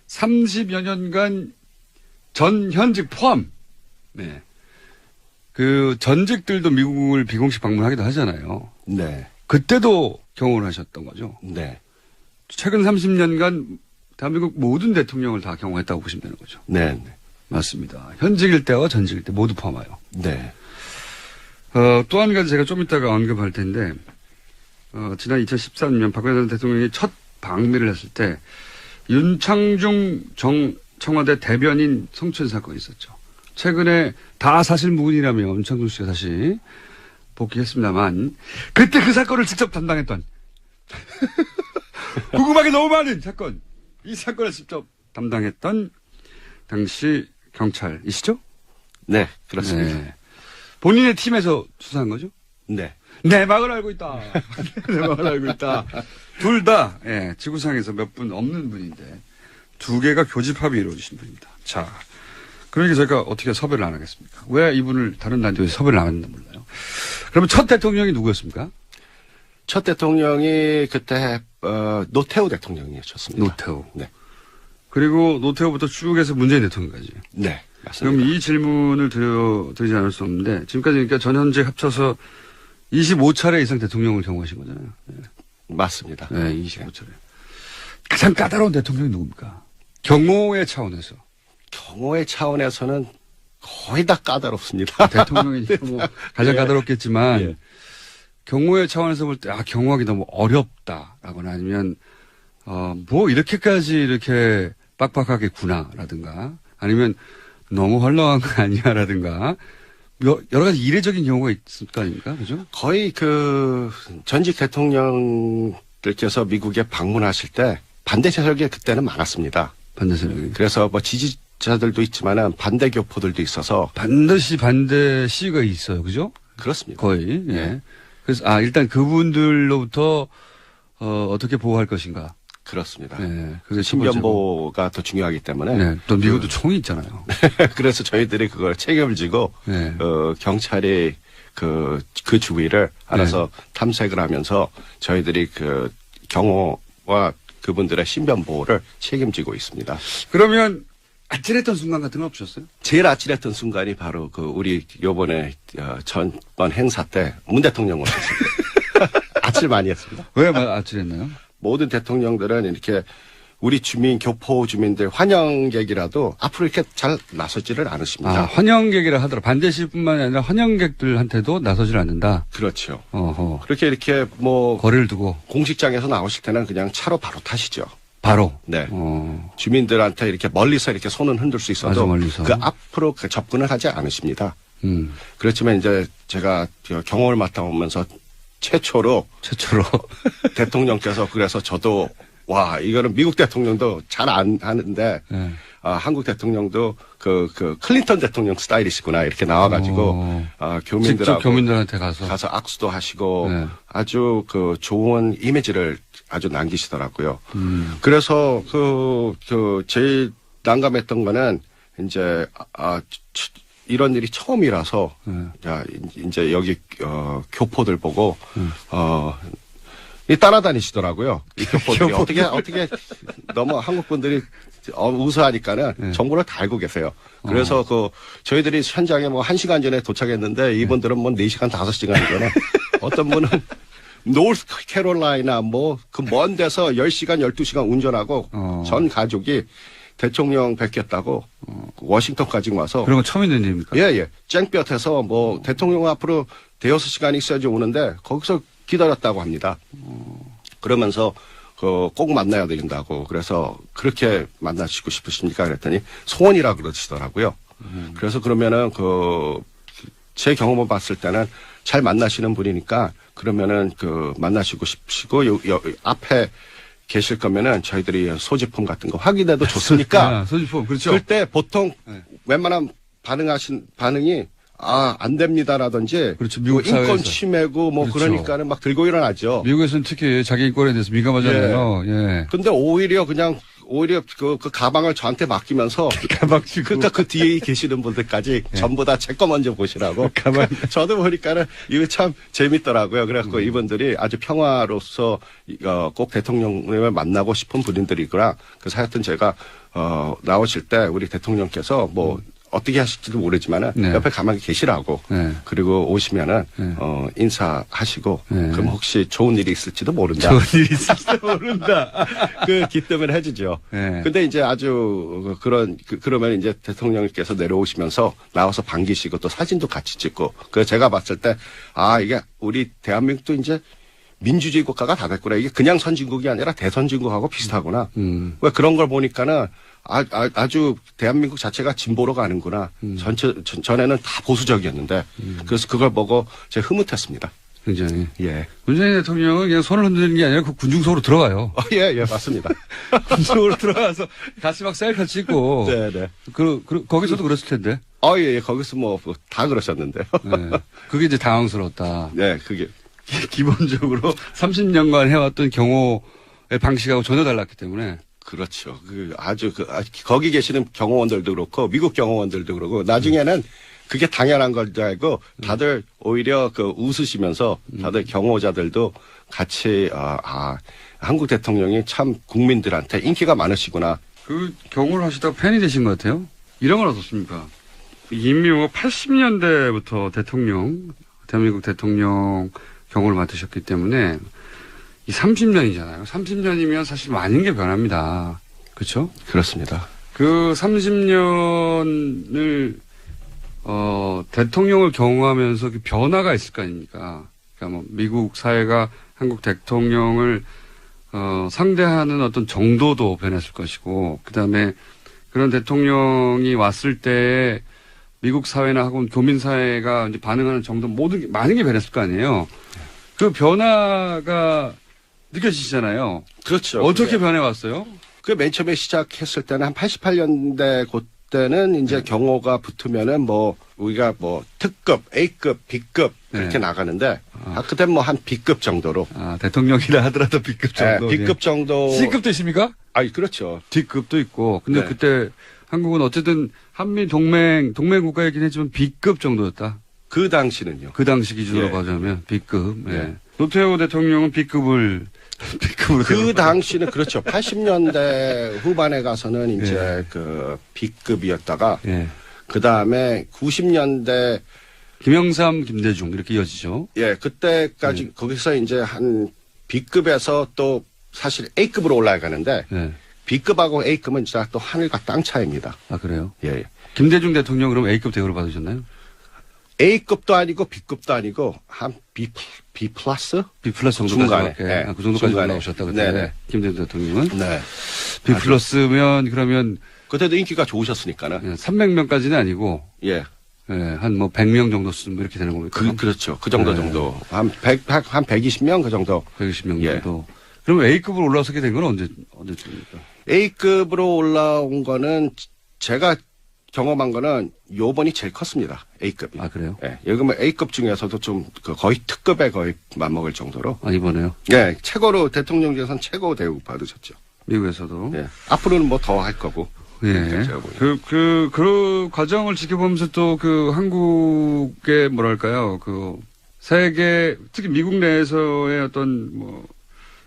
30여 년간 전 현직 포함. 네. 그 전직들도 미국을 비공식 방문하기도 하잖아요. 네. 그때도 경험을 하셨던 거죠. 네. 최근 30년간 대한민국 모든 대통령을 다 경험했다고 보시면 되는 거죠. 네. 네. 맞습니다. 현직일 때와 전직일 때 모두 포함하여. 네. 또 한 가지 제가 좀 이따가 언급할 텐데, 지난 2013년 박근혜 대통령이 첫 방미를 했을 때 윤창중 청와대 대변인 성추행 사건이 있었죠. 최근에 다 사실 무근이라며 윤창중 씨가 다시 복귀했습니다만 그때 그 사건을 직접 담당했던 궁금하게 너무 많은 사건, 이 사건을 직접 담당했던 당시 경찰이시죠? 네, 그렇습니다. 네. 본인의 팀에서 수사한 거죠? 네. 내막을 알고 있다. 내막을 알고 있다. 둘 다, 예, 지구상에서 몇 분 없는 분인데, 두 개가 교집합이 이루어지신 분입니다. 자, 그러니까 저희가 어떻게 섭외를 안 하겠습니까? 왜 이분을 다른 라디오에서 섭외를 안 했는지 몰라요. 그러면 첫 대통령이 누구였습니까? 첫 대통령이 그때, 노태우 대통령이셨습니다. 노태우. 네. 그리고 노태우부터 쭉 해서 문재인 대통령까지. 네, 맞습니다. 그럼 이 질문을 드리지 않을 수 없는데, 지금까지 그러니까 전현직 합쳐서 25차례 이상 대통령을 경험하신 거잖아요. 네. 맞습니다. 네, 25차례. 가장 까다로운 대통령이 누굽니까? 경호의 차원에서. 경호의 차원에서는 거의 다 까다롭습니다. 대통령이 뭐 가장 예. 까다롭겠지만, 예. 경호의 차원에서 볼 때, 경호하기 너무 어렵다라거나 아니면, 뭐 이렇게까지 이렇게 빡빡하겠구나라든가 아니면 너무 헐렁한 거 아니야라든가 여러 가지 이례적인 경우가 있을 거 아닙니까? 그죠? 거의 그 전직 대통령 지지자들께서 미국에 방문하실 때 반대 세력이 그때는 많았습니다. 반대 세력이. 그래서 뭐 지지자들도 있지만은 반대 교포들도 있어서 반드시 반대 시위가 있어요. 그죠? 그렇습니다. 거의. 예. 예. 그래서 일단 그분들로부터 어떻게 보호할 것인가. 그렇습니다. 네. 그게 첫 번째고. 신변보호가 더 중요하기 때문에. 네. 또 미국도 총이 있잖아요. 그래서 저희들이 그걸 책임을 지고 네. 경찰이 그 주위를 알아서 탐색을 하면서 저희들이 그 경호와 그분들의 신변 보호를 책임지고 있습니다. 그러면 아찔했던 순간 같은 건 없으셨어요? 제일 아찔했던 순간이 바로 그 우리 요번에 전번 행사 때 문 대통령 오셨습니다. 아찔 많이 했습니다. 왜 아찔했나요? 모든 대통령들은 이렇게 우리 주민, 교포 주민들 환영객이라도 앞으로 이렇게 잘 나서지를 않으십니다. 환영객이라 하더라. 반대시뿐만 아니라 환영객들한테도 나서질 않는다. 그렇죠. 어허. 그렇게 이렇게 뭐 거리를 두고 공식장에서 나오실 때는 그냥 차로 바로 타시죠. 바로. 네. 주민들한테 이렇게 멀리서 이렇게 손은 흔들 수 있어도 아주 멀리서. 그 앞으로 접근을 하지 않으십니다. 그렇지만 이제 제가 경호를 맡아오면서 최초로 대통령께서 그래서 저도 와 이거는 미국 대통령도 잘 안 하는데 네. 한국 대통령도 그 클린턴 대통령 스타일이시구나 이렇게 나와가지고 교민들하고 직접 교민들한테 가서 악수도 하시고 네. 아주 그 좋은 이미지를 아주 남기시더라고요. 그래서 제일 난감했던 거는 이제 이런 일이 처음이라서 야 이제 여기 교포들 보고 따라다니시더라고요. 이 교포들이 어떻게 너무 한국 분들이 우수하니까는 정보를 다 알고 계세요. 그래서 저희들이 현장에 뭐 1시간 전에 도착했는데 이분들은 뭐 4시간 5시간 전에 어떤 분은 노스 캐롤라이나 뭐 그 먼 데서 10시간 12시간 운전하고 전 가족이 대통령 뵙겠다고 워싱턴까지 와서. 그런 건 처음 있는 일입니까? 예. 쨍볕에서 뭐 대통령 앞으로 대여섯 시간이 있어야지 오는데 거기서 기다렸다고 합니다. 그러면서 꼭 만나야 된다고. 그래서 그렇게 만나시고 싶으십니까? 그랬더니 소원이라 그러시더라고요. 그래서 그러면은 제 경험을 봤을 때는 잘 만나시는 분이니까 그러면은 만나시고 싶으시고 앞에 계실 거면은 저희들이 소지품 같은 거 확인해도 좋으니까. 소지품, 그렇죠. 그때 보통 웬만한 반응이 안 됩니다라든지. 그렇죠. 미국 인권 사회에서. 침해고 뭐 그렇죠. 그러니까는 막 들고 일어나죠. 미국에서는 특히 자기 인권에 대해서 민감하잖아요. 예. 근데 오히려 그 가방을 저한테 맡기면서 그러니까 그 뒤에 계시는 분들까지 전부 다 제 거 먼저 보시라고. 가방. 저도 보니까는 이거 참 재밌더라고요. 그래갖고 이분들이 아주 평화로서 꼭 대통령을 만나고 싶은 분들이구나. 그래서 하여튼 제가 나오실 때 우리 대통령께서 뭐 어떻게 하실지도 모르지만은 옆에 가만히 계시라고. 그리고 오시면은 인사하시고 그럼 혹시 좋은 일이 있을지도 모른다. 좋은 일이 있을지도 모른다. 그 기뜸을 해주죠. 근데 이제 아주 그러면 이제 대통령께서 내려오시면서 나와서 반기시고 또 사진도 같이 찍고. 그래서 제가 봤을 때 이게 우리 대한민국도 이제 민주주의 국가가 다 됐구나. 이게 그냥 선진국이 아니라 대선진국하고 비슷하구나. 왜 그런 걸 보니까는 아주 대한민국 자체가 진보로 가는구나. 전에는 다 보수적이었는데. 그래서 그걸 보고 제가 흐뭇했습니다. 굉장히. 예. 문재인 대통령은 그냥 손을 흔드는 게 아니라 그 군중소로 들어가요. 예, 맞습니다. 군중소로 들어가서 같이 막 셀카 찍고. 네. 거기서도 그랬을 텐데. 예. 거기서 뭐 다 그러셨는데요. 네. 그게 이제 당황스러웠다. 네, 그게. 기본적으로 30년간 해왔던 경호의 방식하고 전혀 달랐기 때문에. 그렇죠. 거기 계시는 경호원들도 그렇고, 미국 경호원들도 그렇고, 나중에는 그게 당연한 걸 줄 알고, 다들 오히려 웃으시면서, 다들 경호자들도 같이, 한국 대통령이 참 국민들한테 인기가 많으시구나. 그 경호를 하시다가 팬이 되신 것 같아요. 이런 건 어떻습니까? 이미 80년대부터 대한민국 대통령 경호를 맡으셨기 때문에, 이 30년이잖아요. 30년이면 사실 많은 게 변합니다. 그렇죠? 그렇습니다. 그 30년을 대통령을 경호하면서 그 변화가 있을 거 아닙니까? 그러니까 뭐 미국 사회가 한국 대통령을 상대하는 어떤 정도도 변했을 것이고, 그다음에 그런 대통령이 왔을 때 미국 사회나 혹은 교민 사회가 이제 반응하는 정도 많은 게 변했을 거 아니에요. 그 변화가 느껴지시잖아요. 그렇죠. 어떻게 변해왔어요? 그 맨 처음에 시작했을 때는 한 88년대 그때는 이제 경호가 붙으면은 뭐 우리가 뭐 특급, A급, B급 이렇게 나가는데 그때 뭐 한 B급 정도로. 대통령이라 하더라도 B급 정도. 네, B급 정도. C급도 있습니까? 그렇죠. D급도 있고. 근데 네. 그때 한국은 어쨌든 한미 동맹 국가이긴 했지만 B급 정도였다. 그 당시는요. 그 당시 기준으로 예. 봐자면 B급. 예. 예. 노태우 대통령은 B급으로 그 당시는 그렇죠. 80년대 후반에 가서는 이제 예. 그 B급이었다가 예. 그 다음에 90년대 김영삼, 김대중 이렇게 이어지죠. 그때까지 거기서 이제 한 B급에서 또 사실 A급으로 올라가는데 예. B급하고 A급은 진짜 또 하늘과 땅 차이입니다. 그래요? 예. 김대중 대통령 그럼 A급 대우를 받으셨나요? A급도 아니고 B급도 아니고 한 B 플러스? B 플러스 정도까지 중간에. 네. 그 정도까지 중간에. 올라오셨다 그때. 네네. 김대중 대통령은. 네. B 플러스면 그러면 그때도 인기가 좋으셨으니까는. 300명까지는 아니고 예. 한 뭐 100명 정도 쓰면 이렇게 되는 겁니까? 그렇죠. 그 정도 네. 정도. 한 120명 그 정도. 120명 예. 정도. 그럼 A급으로 올라서게 된 건 언제쯤입니까? A급으로 올라온 거는 제가 경험한 거는 요번이 제일 컸습니다. A급이. 그래요? 예. 여기 뭐 A급 중에서도 좀 거의 특급에 거의 맞먹을 정도로. 이번에요? 예. 최고로 대통령 중에서는 최고 대우 받으셨죠. 미국에서도. 예. 앞으로는 뭐 더 할 거고. 예. 제가 보기에는. 그 과정을 지켜보면서 또 그 한국의 뭐랄까요. 그 세계, 특히 미국 내에서의 어떤 뭐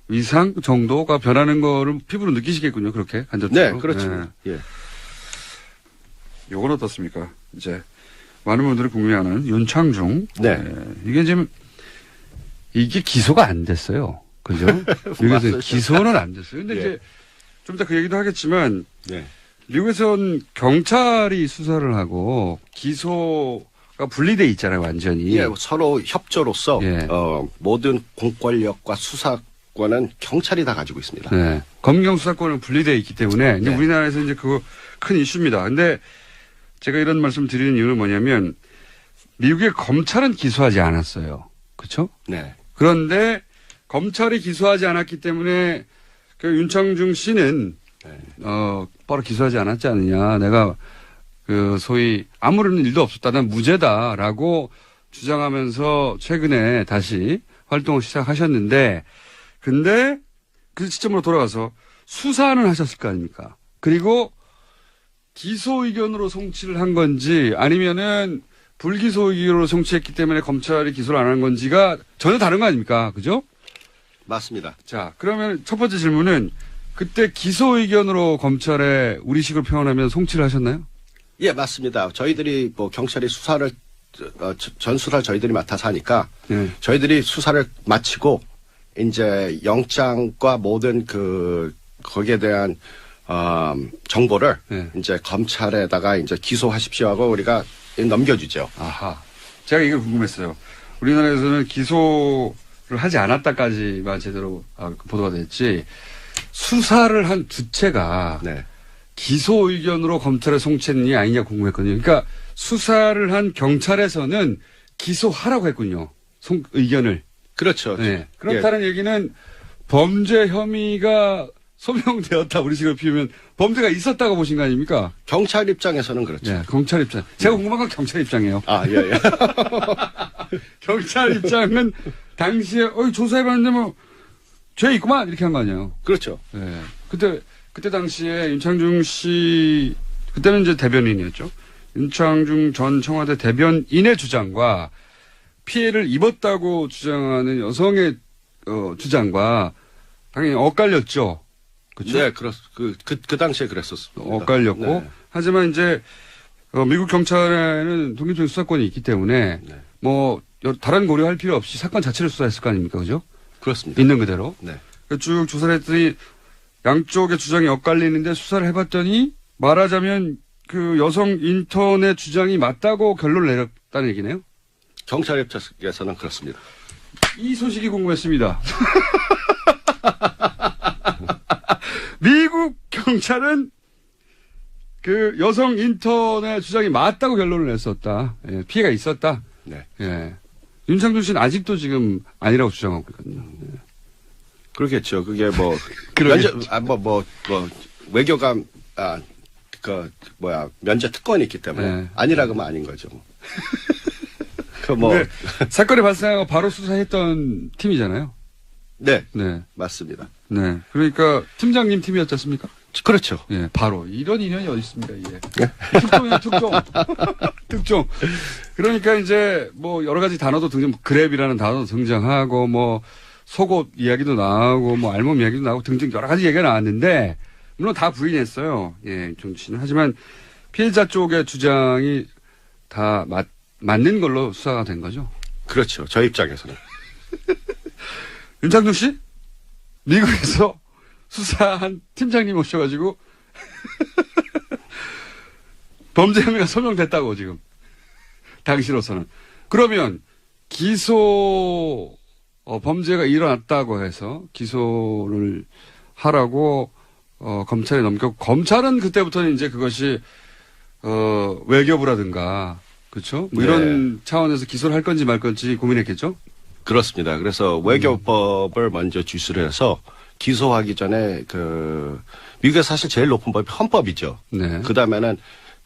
위상 정도가 변하는 거를 피부로 느끼시겠군요. 그렇게 간접적으로. 네, 그렇죠. 예. 요건 어떻습니까? 이제 많은 분들이 궁금해하는 윤창중. 네. 이게 지금 이게 기소가 안 됐어요. 그죠? 미국에서 기소는 안 됐어요. 근데 예. 이제 좀 이따 그 얘기도 하겠지만 네. 미국에선 경찰이 수사를 하고 기소가 분리돼 있잖아요, 완전히. 예, 서로 협조로서 예. 모든 공권력과 수사권은 경찰이 다 가지고 있습니다. 네. 검경 수사권은 분리되어 있기 때문에 이제 네. 우리나라에서 이제 그거 큰 이슈입니다. 근데 제가 이런 말씀 드리는 이유는 뭐냐면 미국의 검찰은 기소하지 않았어요. 그렇죠? 네. 그런데 검찰이 기소하지 않았기 때문에 그 윤창중 씨는 네. 바로 기소하지 않았지 않느냐. 내가 그 소위 아무런 일도 없었다. 난 무죄다라고 주장하면서 최근에 다시 활동을 시작하셨는데 근데 그 시점으로 돌아가서 수사는 하셨을 거 아닙니까? 그리고 기소 의견으로 송치를 한 건지 아니면은 불기소 의견으로 송치했기 때문에 검찰이 기소를 안 한 건지가 전혀 다른 거 아닙니까? 그죠? 맞습니다. 자, 그러면 첫 번째 질문은 그때 기소 의견으로 검찰에 우리식으로 표현하면 송치를 하셨나요? 예, 맞습니다. 저희들이 뭐 경찰이 수사를 전 수사를 저희들이 맡아서 하니까 네. 저희들이 수사를 마치고 이제 영장과 모든 거기에 대한 정보를 네. 이제 검찰에다가 이제 기소하십시오 하고 우리가 넘겨주죠. 아하. 제가 이걸 궁금했어요. 우리나라에서는 기소를 하지 않았다까지만 제대로 보도가 됐지 수사를 한 주체가 네. 기소 의견으로 검찰에 송치했느냐 아니냐 궁금했거든요. 그러니까 수사를 한 경찰에서는 기소하라고 했군요. 의견을. 그렇죠. 네. 그렇다는 얘기는 범죄 혐의가 소명되었다. 우리식으로 피우면 범죄가 있었다고 보신 거 아닙니까? 경찰 입장에서는 그렇죠. 네, 경찰 입장. 제가 궁금한 건 경찰 입장이에요. 예, 예. 경찰 입장은 당시에 조사해봤는데 뭐 죄 있구만 이렇게 한 거 아니에요. 그렇죠. 네. 그때 당시에 윤창중 씨 그때는 이제 대변인이었죠. 윤창중 전 청와대 대변인의 주장과 피해를 입었다고 주장하는 여성의 주장과 당연히 엇갈렸죠. 그렇죠? 네, 그 당시에 그랬었습니다. 엇갈렸고 네. 하지만 이제 미국 경찰에는 독립적인 수사권이 있기 때문에 네. 뭐 다른 고려할 필요 없이 사건 자체를 수사했을 거 아닙니까, 그죠? 그렇습니다. 있는 그대로. 네. 쭉 조사를 했더니 양쪽의 주장이 엇갈리는데 수사를 해봤더니 말하자면 그 여성 인턴의 주장이 맞다고 결론을 내렸다는 얘기네요. 경찰 입장에서는 그렇습니다. 이 소식이 궁금했습니다. 미국 경찰은 그 여성 인턴의 주장이 맞다고 결론을 냈었다. 예, 피해가 있었다. 네. 예. 윤창중 씨는 아직도 지금 아니라고 주장하고 있거든요. 예. 그러겠죠. 그게 뭐 그러겠죠. 외교관 면제 특권이 있기 때문에 네. 아니라 그러면 아닌 거죠. 그 뭐 근데 사건이 발생하고 바로 수사했던 팀이잖아요. 네, 네. 맞습니다. 네. 그러니까 팀장님 팀이었지 않습니까? 그렇죠. 예, 바로. 이런 인연이 어디 있습니까, 이게. 특종이야, 특종. 특종. 그러니까 이제 뭐 여러 가지 단어도 그랩이라는 단어도 등장하고 뭐 속옷 이야기도 나오고 뭐 알몸 이야기도 나오고 등등 여러 가지 얘기가 나왔는데 물론 다 부인했어요. 예, 윤창중 씨는. 하지만 피해자 쪽의 주장이 다 맞는 걸로 수사가 된 거죠. 그렇죠. 저 입장에서는. 윤창중 씨? 미국에서 수사한 팀장님 오셔가지고 범죄 혐의가 소명됐다고 지금 당시로서는. 그러면 범죄가 일어났다고 해서 기소를 하라고 검찰에 넘겼고 검찰은 그때부터는 이제 그것이 외교부라든가 그렇죠? 뭐 이런 차원에서 기소를 할 건지 말 건지 고민했겠죠? 그렇습니다. 그래서 외교법을 먼저 주시를 해서 기소하기 전에 미국에서 사실 제일 높은 법이 헌법이죠. 네. 그 다음에는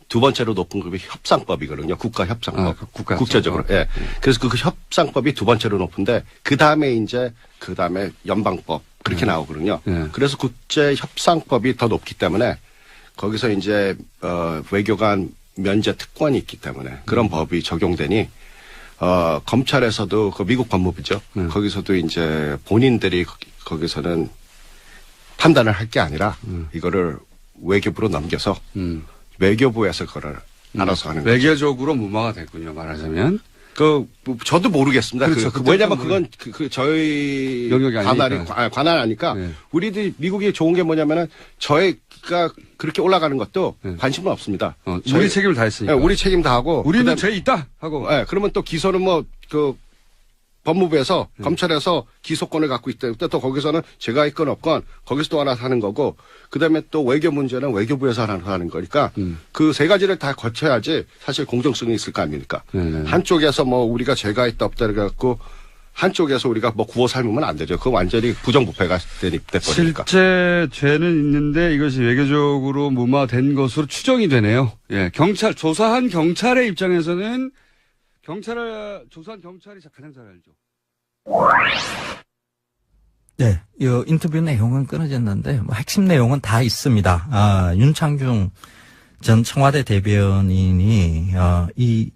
두 번째로 높은 법이 협상법이거든요. 국가협상법. 국제적으로. 예. 그래서 그 협상법이 두 번째로 높은데 그 다음에 연방법 그렇게 나오거든요. 그래서 국제협상법이 더 높기 때문에 거기서 이제 외교관 면제 특권이 있기 때문에 그런 법이 적용되니 검찰에서도 미국 법무부죠. 거기서도 이제 본인들이 거기서는 판단을 할 게 아니라 이거를 외교부로 넘겨서 외교부에서 그걸 알아서 하는 거죠. 외교적으로 무마가 됐군요. 말하자면. 저도 모르겠습니다. 그렇죠. 왜냐면 그건 저희 영역이 아니니까. 관할 아니까 네. 우리들이 미국이 좋은 게 뭐냐면은 저희가 그렇게 올라가는 것도 관심은 없습니다. 우리 책임을 다했으니까. 네, 우리 책임 다 하고. 우리는 죄 있다 하고. 네, 그러면 또 기소는 법무부에서 검찰에서 기소권을 갖고 있다. 또 거기서는 제가 있건 없건 거기서 또 알아서 하는 거고 그다음에 또 외교 문제는 외교부에서 하는 거니까 그 세 가지를 다 거쳐야지 사실 공정성이 있을 거 아닙니까? 한쪽에서 우리가 죄가 있다 없다 그래갖고 한쪽에서 우리가 구워 삶으면 안 되죠. 그거 완전히 부정부패가 돼버리니까. 실제 죄는 있는데 이것이 외교적으로 무마된 것으로 추정이 되네요. 예, 조사한 경찰의 입장에서는 조사한 경찰이 가장 잘 알죠. 네, 이 인터뷰 내용은 끊어졌는데 핵심 내용은 다 있습니다. 윤창중 전 청와대 대변인이 이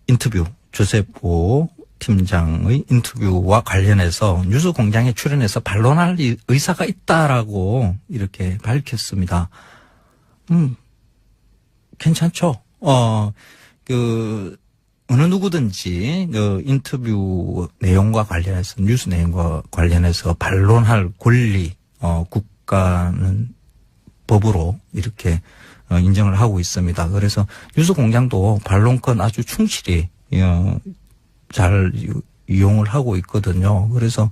인터뷰 조세호 팀장의 인터뷰와 관련해서 뉴스공장에 출연해서 반론할 의사가 있다라고 이렇게 밝혔습니다. 괜찮죠? 어느 누구든지 인터뷰 내용과 관련해서 뉴스 내용과 관련해서 반론할 권리 국가는 법으로 이렇게 인정을 하고 있습니다. 그래서 뉴스공장도 반론권 아주 충실히 잘 이용을 하고 있거든요. 그래서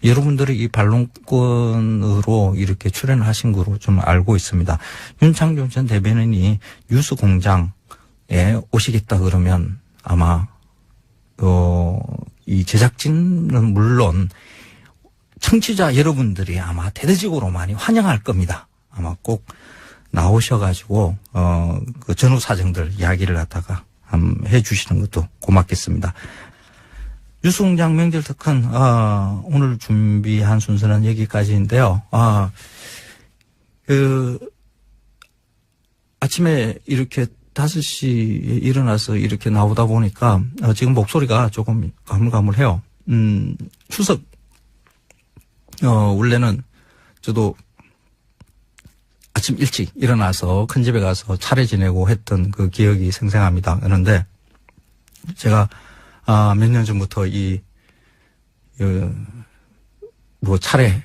여러분들이 이 반론권으로 이렇게 출연하신 거로 좀 알고 있습니다. 윤창중 전 대변인이 뉴스공장에 오시겠다 그러면 아마 이 제작진은 물론 청취자 여러분들이 아마 대대적으로 많이 환영할 겁니다. 아마 꼭 나오셔가지고 그 전후 사정들 이야기를 갖다가 해주시는 것도 고맙겠습니다. 뉴스공장 명절 특근 오늘 준비한 순서는 여기까지인데요. 아침에 이렇게 5시에 일어나서 이렇게 나오다 보니까 지금 목소리가 조금 가물가물해요. 추석 원래는 저도 아침 일찍 일어나서 큰 집에 가서 차례 지내고 했던 그 기억이 생생합니다. 그런데 제가 몇 년 전부터 차례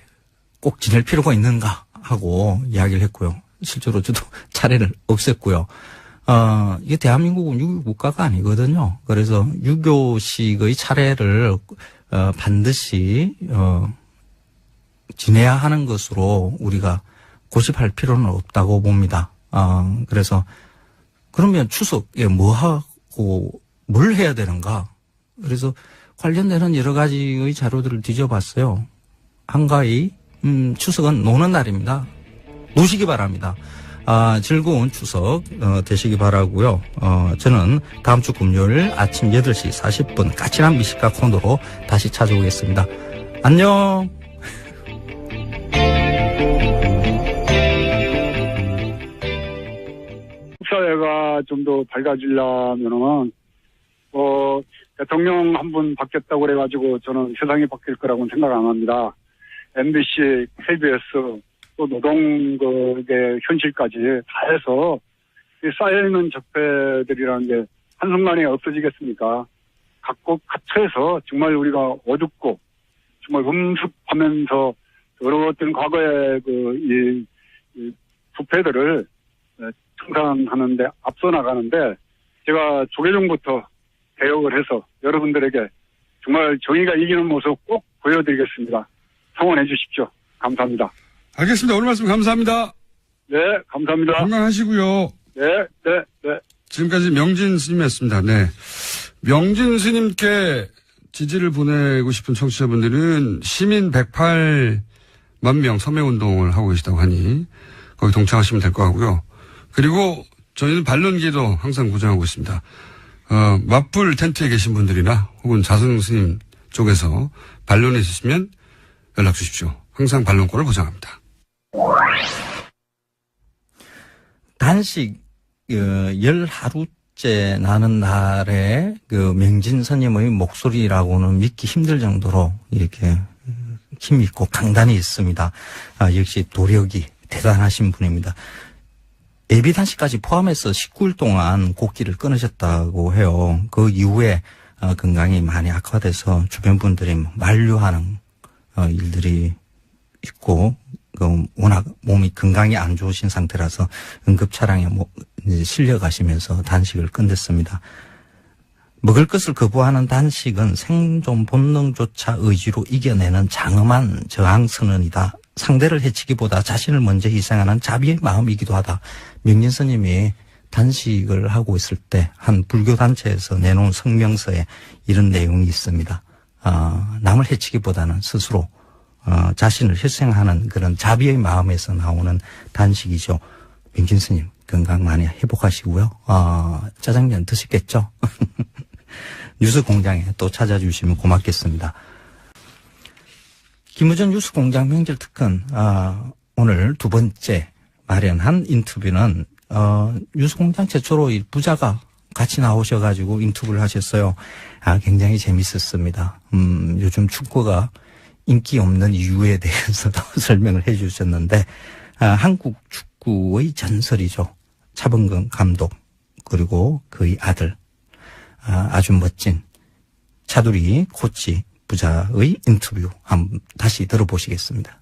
꼭 지낼 필요가 있는가 하고 이야기를 했고요. 실제로 저도 차례를 없앴고요. 이게 대한민국은 유교 국가가 아니거든요. 그래서 유교식의 차례를 반드시 지내야 하는 것으로 우리가 고집할 필요는 없다고 봅니다. 그래서 그러면 추석에 뭐 하고 뭘 해야 되는가? 그래서 관련되는 여러 가지의 자료들을 뒤져봤어요. 한가히 추석은 노는 날입니다. 노시기 바랍니다. 즐거운 추석 되시기 바라고요. 저는 다음 주 금요일 아침 8시 40분 까칠한 미식가 코너로 다시 찾아오겠습니다. 안녕. 사회가 좀 더 밝아지려면은 대통령 한 분 바뀌었다고 그래가지고 저는 세상이 바뀔 거라고는 생각 안 합니다. MBC, KBS 또 노동의 현실까지 다 해서 이 쌓여있는 적폐들이라는 게 한순간에 없어지겠습니까? 각국 각처에서 정말 우리가 어둡고 정말 음습하면서 더러웠던 과거의 이 부패들을 청산하는데 앞서 나가는데 제가 조계종부터 개혁을 해서 여러분들에게 정말 정의가 이기는 모습 꼭 보여드리겠습니다. 성원해 주십시오. 감사합니다. 알겠습니다. 오늘 말씀 감사합니다. 네, 감사합니다. 건강하시고요. 네. 지금까지 명진 스님이었습니다. 네. 명진 스님께 지지를 보내고 싶은 청취자분들은 시민 108만 명 서명운동을 하고 계시다고 하니 거기 동참하시면 될 것 같고요. 그리고 저희는 반론기도 항상 구정하고 있습니다. 맞불 텐트에 계신 분들이나 혹은 자승 스님 쪽에서 반론이 있으시면 연락 주십시오. 항상 반론권을 보장합니다. 단식 10하루째 나는 날에 명진 스님의 목소리라고는 믿기 힘들 정도로 이렇게 힘있고 강단이 있습니다. 역시 도력이 대단하신 분입니다. 예비단식까지 포함해서 19일 동안 곡기를 끊으셨다고 해요. 그 이후에 건강이 많이 악화돼서 주변 분들이 만류하는 일들이 있고 워낙 몸이 건강이 안 좋으신 상태라서 응급차량에 실려 가시면서 단식을 끝냈습니다. 먹을 것을 거부하는 단식은 생존 본능조차 의지로 이겨내는 장엄한 저항선언이다. 상대를 해치기보다 자신을 먼저 희생하는 자비의 마음이기도 하다. 명진 스님이 단식을 하고 있을 때 한 불교 단체에서 내놓은 성명서에 이런 내용이 있습니다. 남을 해치기보다는 스스로 자신을 희생하는 그런 자비의 마음에서 나오는 단식이죠. 명진 스님 건강 많이 회복하시고요. 짜장면 드시겠죠? 뉴스공장에 또 찾아주시면 고맙겠습니다. 김우전 뉴스공장 명절특근 오늘 두 번째 마련한 인터뷰는 뉴스공장 최초로 부자가 같이 나오셔가지고 인터뷰를 하셨어요. 굉장히 재밌었습니다. 요즘 축구가 인기 없는 이유에 대해서도 설명을 해 주셨는데 한국 축구의 전설이죠. 차범근 감독 그리고 그의 아들 아주 멋진 차두리 코치 부자의 인터뷰 한번 다시 들어보시겠습니다.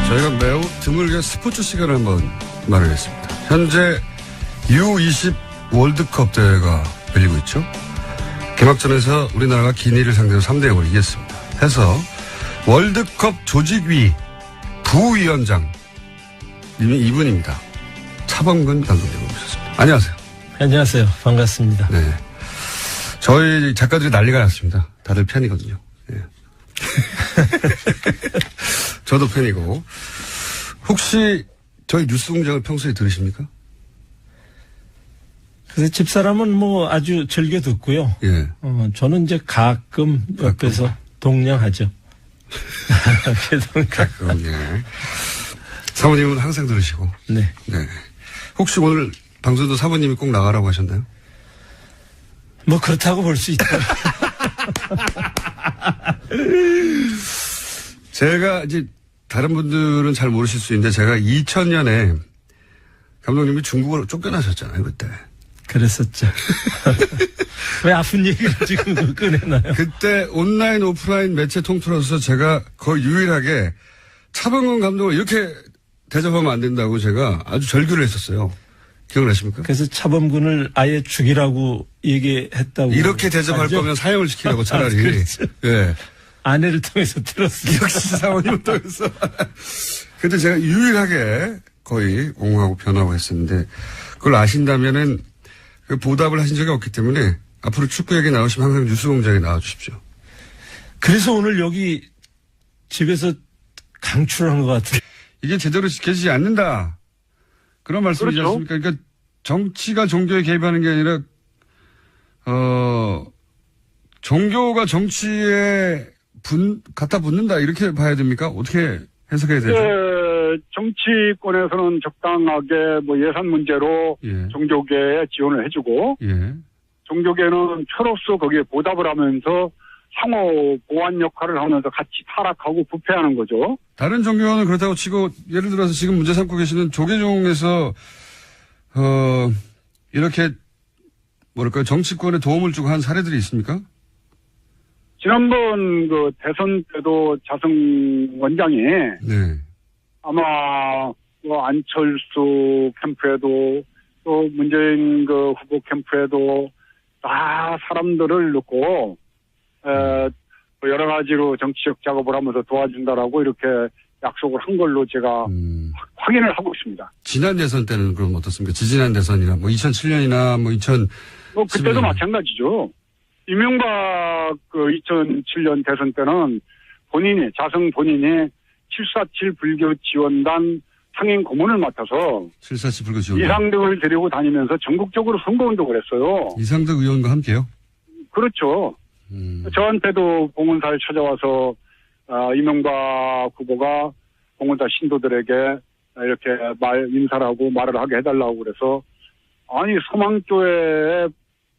저희가 매우 드물게 스포츠 시간을 한번 마련했습니다. 현재 U20 월드컵 대회가 열리고 있죠. 개막전에서 우리나라가 기니를 상대로 3대0으로 이겼습니다. 해서 월드컵 조직위 부위원장 님이 이분입니다. 차범근 감독님 모셨습니다. 안녕하세요. 안녕하세요. 반갑습니다. 네. 저희 작가들이 난리가 났습니다. 다들 팬이거든요. 네. 저도 팬이고. 혹시 저희 뉴스공장을 평소에 들으십니까? 그래서 집사람은 아주 즐겨 듣고요. 예. 저는 이제 가끔 옆에서 동냥하죠. 가끔, 예. 사모님은 항상 들으시고. 네. 네. 혹시 오늘 방송도 사모님이 꼭 나가라고 하셨나요? 그렇다고 볼 수 있죠. 제가 이제 다른 분들은 잘 모르실 수 있는데 제가 2000년에 감독님이 중국으로 쫓겨나셨잖아요, 그때. 그랬었죠. 왜 아픈 얘기를 지금 꺼내나요? 그때 온라인 오프라인 매체 통틀어서 제가 거의 유일하게 차범근 감독을 이렇게 대접하면 안 된다고 제가 아주 절규를 했었어요. 기억나십니까? 그래서 차범근을 아예 죽이라고 얘기했다고. 이렇게 대접할 알죠? 거면 사형을 시키라고 차라리. 그렇죠. 예. 아내를 통해서 들었어요. 역시 사모님을 통해서. 근데 제가 유일하게 거의 옹호하고 변하고 했었는데 그걸 아신다면은 그 보답을 하신 적이 없기 때문에 앞으로 축구 얘기 나오시면 항상 뉴스공장에 나와주십시오. 그래서 오늘 여기 집에서 강추를 한 것 같아요. 이게 제대로 지켜지지 않는다. 그런 말씀이지 그렇죠. 않습니까? 그러니까 정치가 종교에 개입하는 게 아니라 종교가 정치에 갖다 붙는다 이렇게 봐야 됩니까? 어떻게 해석해야 되죠? 정치권에서는 적당하게 뭐 예산 문제로 예. 종교계에 지원을 해주고 예. 종교계는 표로서 거기에 보답을 하면서 상호 보완 역할을 하면서 같이 타락하고 부패하는 거죠. 다른 종교는 그렇다고 치고 예를 들어서 지금 문제 삼고 계시는 조계종에서 이렇게 뭐랄까요 정치권에 도움을 주고 한 사례들이 있습니까? 지난번 그 대선 때도 자승 원장이 네. 아마 뭐 안철수 캠프에도 또 문재인 그 후보 캠프에도 다 사람들을 넣고 여러 가지로 정치적 작업을 하면서 도와준다라고 이렇게 약속을 한 걸로 제가 확인을 하고 있습니다. 지난 대선 때는 그럼 어떻습니까? 지지난 대선이나 뭐 2007년이나 뭐 2000. 뭐 그때도 마찬가지죠. 이명박 그 2007년 대선 때는 자승 본인이 747 불교 지원단 상임 고문을 맡아서 747 불교 지원단. 이상득을 데리고 다니면서 전국적으로 선거운동을 했어요. 이상득 의원과 함께요? 그렇죠. 저한테도 봉은사를 찾아와서 이명박 후보가 봉은사 신도들에게 이렇게 인사를 하고 말을 하게 해달라고 그래서 아니 서망교회에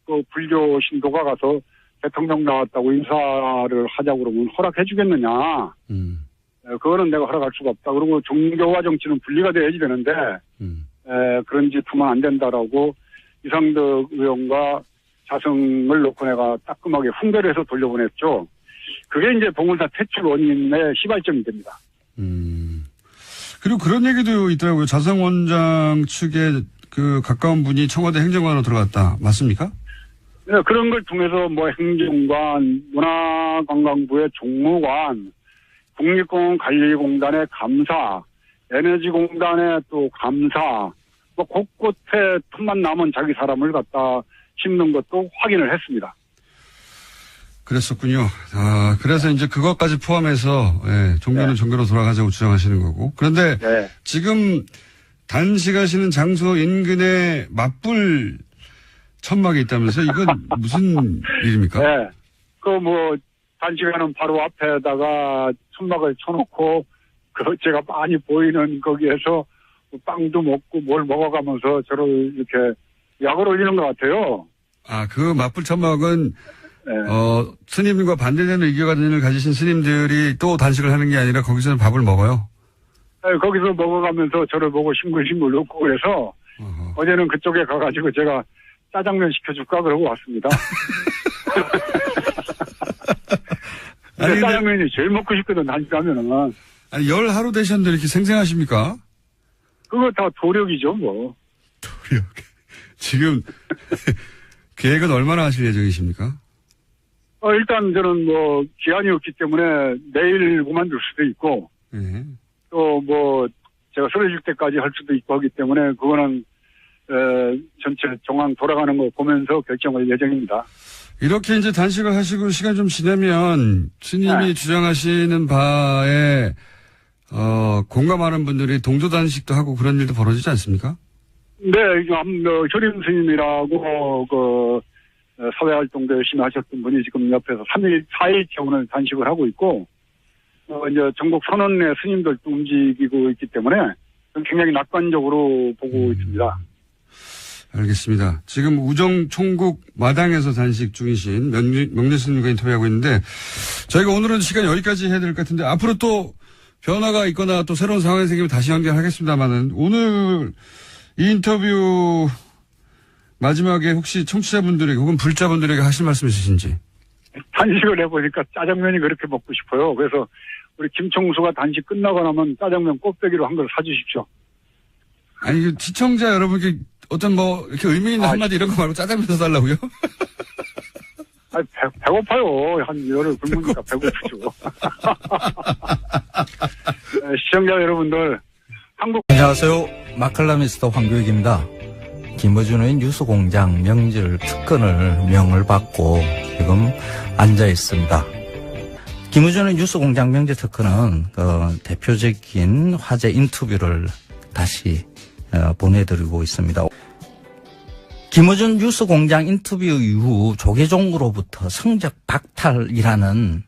그 불교 신도가 가서 대통령 나왔다고 인사를 하자고 그러면 허락해 주겠느냐. 그거는 내가 허락할 수가 없다. 그리고 종교와 정치는 분리가 돼야지 되는데 그런 짓 하면 안 된다라고 이상득 의원과 자승을 놓고 내가 따끔하게 훈계를 해서 돌려보냈죠. 그게 이제 봉은사 퇴출 원인의 시발점이 됩니다. 그리고 그런 얘기도 있더라고요. 자승 원장 측에 그 가까운 분이 청와대 행정관으로 들어갔다. 맞습니까? 네, 그런 걸 통해서 뭐 행정관, 문화관광부의 종무관, 국립공원관리공단의 감사, 에너지공단의 또 감사, 뭐 곳곳에 틈만 남은 자기 사람을 갖다 심는 것도 확인을 했습니다. 그랬었군요. 그래서 이제 그것까지 포함해서 종교는 종교로 돌아가자고 주장하시는 거고. 그런데 지금 단식하시는 장소 인근에 맞불 천막이 있다면서 이건 무슨 일입니까? 네. 단식하는 바로 앞에다가 천막을 쳐놓고 제가 많이 보이는 거기에서 빵도 먹고 뭘 먹어가면서 저를 이렇게 약을 올리는 것 같아요. 그 맞불 천막은 스님과 반대되는 의견을 가지신 스님들이 또 단식을 하는 게 아니라 거기서는 밥을 먹어요? 네, 거기서 먹어가면서 저를 보고 싱글싱글 웃고 그래서 어제는 그쪽에 가가지고 제가 짜장면 시켜줄까 그러고 왔습니다. 아니, 짜장면이 제일 먹고 싶거든, 단식하면은. 아니, 열 하루 되셨는데 이렇게 생생하십니까? 그거 다 도력이죠, 뭐. 도력. 지금, 계획은 얼마나 하실 예정이십니까? 일단 저는 기한이 없기 때문에 내일 그만둘 수도 있고, 또 제가 쓰러질 때까지 할 수도 있고 하기 때문에 그거는, 전체 정황 돌아가는 거 보면서 결정할 예정입니다. 이렇게 이제 단식을 하시고 시간 좀 지나면 스님이 주장하시는 바에 공감하는 분들이 동조 단식도 하고 그런 일도 벌어지지 않습니까? 네, 효림 스님이라고 사회활동도 열심히 하셨던 분이 지금 옆에서 4일째 오늘 단식을 하고 있고 이제 전국 선언내 스님들도 움직이고 있기 때문에 굉장히 낙관적으로 보고 있습니다. 알겠습니다. 지금 우정 총국 마당에서 단식 중이신 명래 스님과 인터뷰하고 있는데 저희가 오늘은 시간 여기까지 해야 될 것 같은데 앞으로 또 변화가 있거나 또 새로운 상황이 생기면 다시 연결하겠습니다만은 오늘 이 인터뷰 마지막에 혹시 청취자분들에게 혹은 불자분들에게 하실 말씀 있으신지? 단식을 해보니까 짜장면이 그렇게 먹고 싶어요. 그래서 우리 김총수가 단식 끝나고 나면 짜장면 꼭대기로 한 걸 사주십시오. 아니 시청자 여러분께 어떤 이렇게 의미 있는 한마디 이런 거 말고 짜장면 사달라고요? 배고파요. 한 열흘 굶으니까 배고프죠. 시청자 여러분들, 안녕하세요. 마칼라미스터 황교익입니다. 김어준의 뉴스공장 명절 특권을 명을 받고 지금 앉아 있습니다. 김어준의 뉴스공장 명절 특권은 대표적인 화제 인터뷰를 다시 보내드리고 있습니다. 김어준 뉴스공장 인터뷰 이후 조계종으로부터 성적 박탈이라는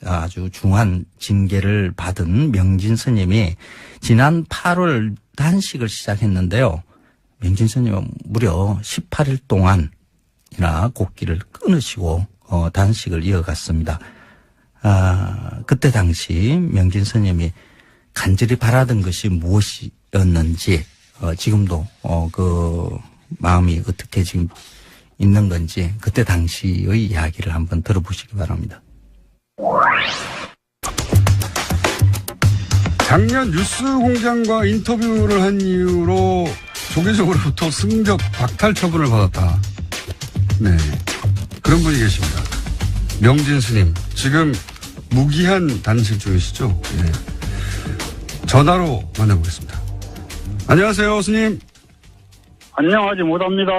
아주 중한 징계를 받은 명진 스님이 지난 8월 단식을 시작했는데요. 명진 스님은 무려 18일 동안이나 곡기를 끊으시고 단식을 이어갔습니다. 그때 당시 명진 스님이 간절히 바라던 것이 무엇이었는지 지금도 그 마음이 어떻게 지금 있는 건지 그때 당시의 이야기를 한번 들어보시기 바랍니다. 작년 뉴스공장과 인터뷰를 한 이유로 조계종으로부터 성적 박탈 처분을 받았다. 네, 그런 분이 계십니다. 명진 스님 지금 무기한 단식 중이시죠? 네. 전화로 만나보겠습니다. 안녕하세요, 스님. 안녕하지 못합니다.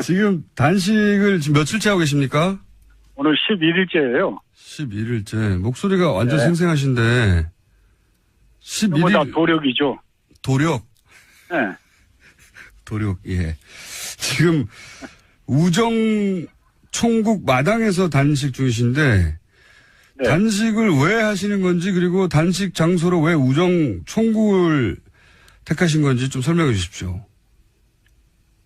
지금 단식을 지금 며칠째 하고 계십니까? 오늘 11일째예요. 11일째. 목소리가 완전 네. 생생하신데 전부 다 11일 도력이죠. 도력. 네. 도력. 예. 지금 우정 총국 마당에서 단식 중이신데 네. 단식을 왜 하시는 건지 그리고 단식 장소로 왜 우정 총국을 택하신 건지 좀 설명해 주십시오.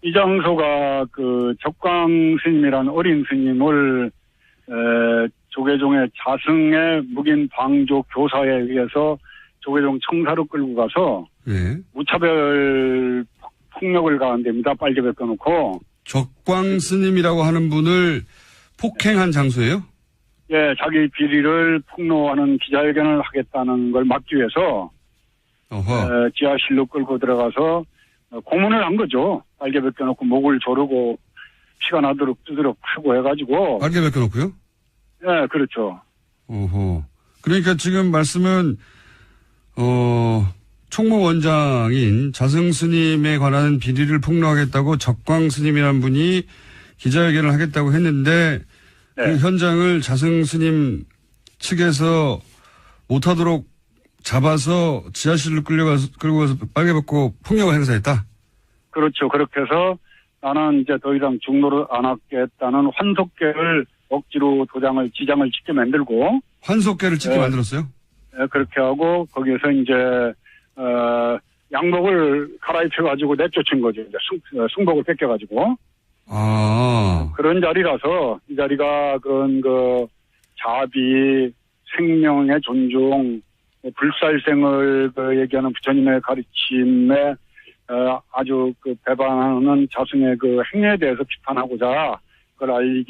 이 장소가 그 적광 스님이라는 어린 스님을 조계종의 자승의 묵인 방조 교사에 의해서 조계종 청사로 끌고 가서 예. 무차별 폭력을 가한 데입니다. 빨개 벗겨놓고. 적광 스님이라고 하는 분을 폭행한 장소예요? 예, 자기 비리를 폭로하는 기자회견을 하겠다는 걸 막기 위해서 지하실로 끌고 들어가서 고문을 한 거죠. 빨개 벗겨놓고 목을 조르고 피가 나도록 두드려 패고 해가지고. 빨개 벗겨놓고요? 예, 그렇죠. 오호. 그러니까 지금 말씀은 총무원장인 자승 스님에 관한 비리를 폭로하겠다고 적광 스님이라는 분이 기자회견을 하겠다고 했는데 네. 그 현장을 자승 스님 측에서 못하도록 잡아서 지하실로 끌고 가서 빨개 벗고 폭력을 행사했다? 그렇죠. 그렇게 해서 나는 이제 더 이상 중노를 안 하겠다는 환속계를 억지로 지장을 찍게 만들고. 환속계를 찍게 네. 만들었어요? 네, 그렇게 하고 거기에서 이제 양복을 갈아입혀가지고 내쫓은 거죠. 이제 승복을 뺏겨가지고. 아. 그런 자리라서 이 자리가 그런 자비, 생명의 존중, 불살생을 얘기하는 부처님의 가르침에 아주 배반하는 자승의 행위에 대해서 비판하고자 그걸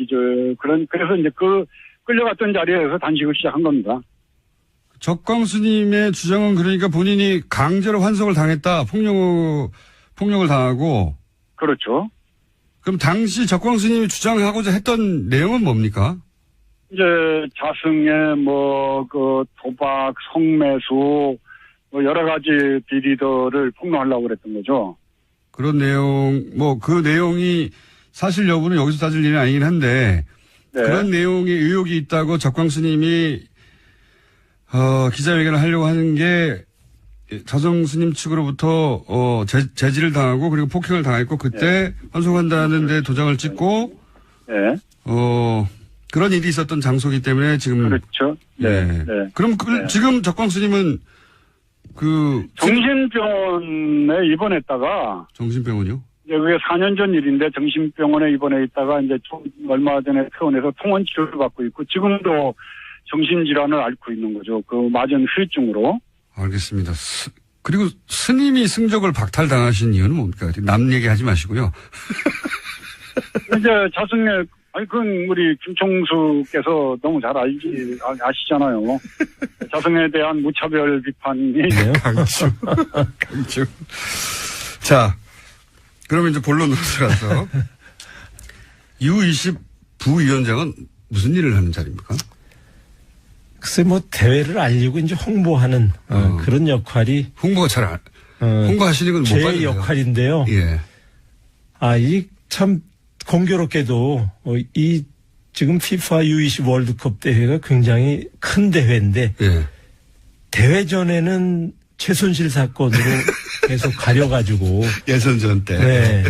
그래서 이제 끌려갔던 자리에서 단식을 시작한 겁니다. 적광 스님의 주장은 그러니까 본인이 강제로 환속을 당했다, 폭력을 당하고. 그렇죠. 그럼 당시 적광 스님이 주장하고자 했던 내용은 뭡니까? 이제 자승의 도박, 성매수 여러 가지 비리들을 폭로하려고 그랬던 거죠. 그런 내용, 그 내용이 사실 여부는 여기서 따질 일이 아니긴 한데 네. 그런 내용에 의혹이 있다고 적광 스님이 기자회견을 하려고 하는 게 자승 스님 측으로부터 제지를 당하고 그리고 폭행을 당했고 그때 환송한다는 데 도장을 찍고 네. 그런 일이 있었던 장소이기 때문에 지금 그렇죠. 네. 네. 그럼 네. 지금 적광 스님은 정신병원에 입원했다가 정신병원이요? 그게 4년 전 일인데 정신병원에 입원해 있다가 이제 얼마 전에 퇴원해서 통원 치료를 받고 있고 지금도 정신질환을 앓고 있는 거죠. 맞은 후유증으로. 알겠습니다. 그리고 스님이 승적을 박탈당하신 이유는 뭡니까? 남 얘기하지 마시고요. 이제 자승의 그건 우리 김총수께서 너무 잘 아시잖아요. 자승에 대한 무차별 비판이. 네. 강추. 자, 그러면 이제 본론으로 들어가서 U20 부위원장은 무슨 일을 하는 자리입니까? 글쎄 대회를 알리고 이제 홍보하는 그런 역할이. 홍보가 잘 홍보하시는 건 못 제 봤는데요. 역할인데요. 예. 이 참 공교롭게도 이 지금 FIFA U20 월드컵 대회가 굉장히 큰 대회인데 예. 대회 전에는 최순실 사건으로 계속 가려가지고 예선전 때. 네.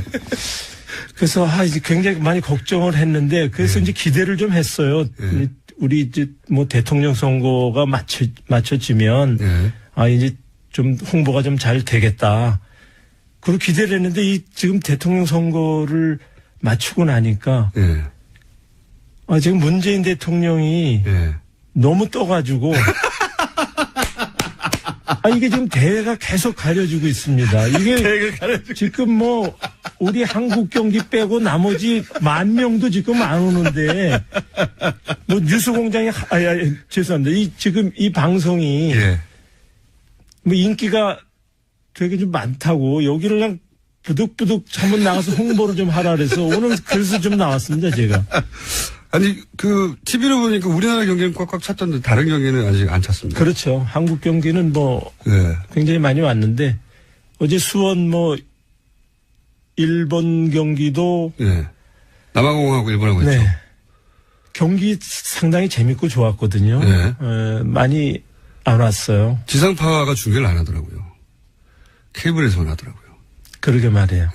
그래서 이제 굉장히 많이 걱정을 했는데 그래서 이제 기대를 좀 했어요. 우리 이제 뭐 대통령 선거가 맞춰지면 이제 좀 홍보가 좀 잘 되겠다. 그리고 기대를 했는데 이 지금 대통령 선거를 맞추고 나니까 지금 문재인 대통령이 너무 떠가지고 이게 지금 대회가 계속 가려지고 있습니다. 이게 지금 뭐 우리 한국 경기 빼고 나머지 10,000명도 지금 안 오는데 뭐 뉴스공장이 죄송합니다. 지금 이 방송이 뭐 인기가 되게 좀 많다고 여기를 그냥 부득부득 한번 나가서 홍보를 좀 하라 그래서 오늘 그래서 좀 나왔습니다, 제가. 아니, TV로 보니까 우리나라 경기는 꽉꽉 찼던데 다른 경기는 아직 안 찼습니다. 그렇죠. 한국 경기는 굉장히 많이 왔는데 어제 수원 일본 경기도. 남아공하고 일본하고 했죠. 경기 상당히 재밌고 좋았거든요. 많이 안 왔어요. 지상파가 중계를 안 하더라고요. 케이블에서만 하더라고요. 그러게 말이에요.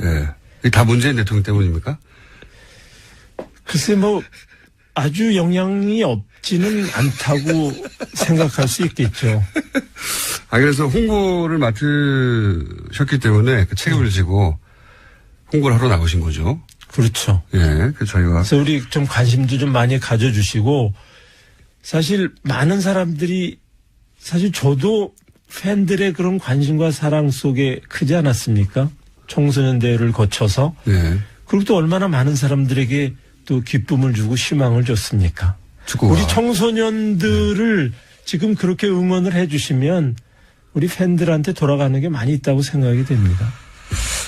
이게 다 문재인 대통령 때문입니까? 글쎄 아주 영향이 없지는 않다고 생각할 수 있겠죠. 그래서 홍보를 맡으셨기 때문에 그 책임을 지고 홍보를 하러 나오신 거죠. 그렇죠. 그래서 저희가. 그래서 우리 좀 관심도 좀 많이 가져주시고 사실 많은 사람들이 사실 저도 팬들의 그런 관심과 사랑 속에 크지 않았습니까? 청소년 대회를 거쳐서. 그리고 또 얼마나 많은 사람들에게 또 기쁨을 주고 희망을 줬습니까? 축구가. 우리 청소년들을 지금 그렇게 응원을 해주시면 우리 팬들한테 돌아가는 게 많이 있다고 생각이 됩니다.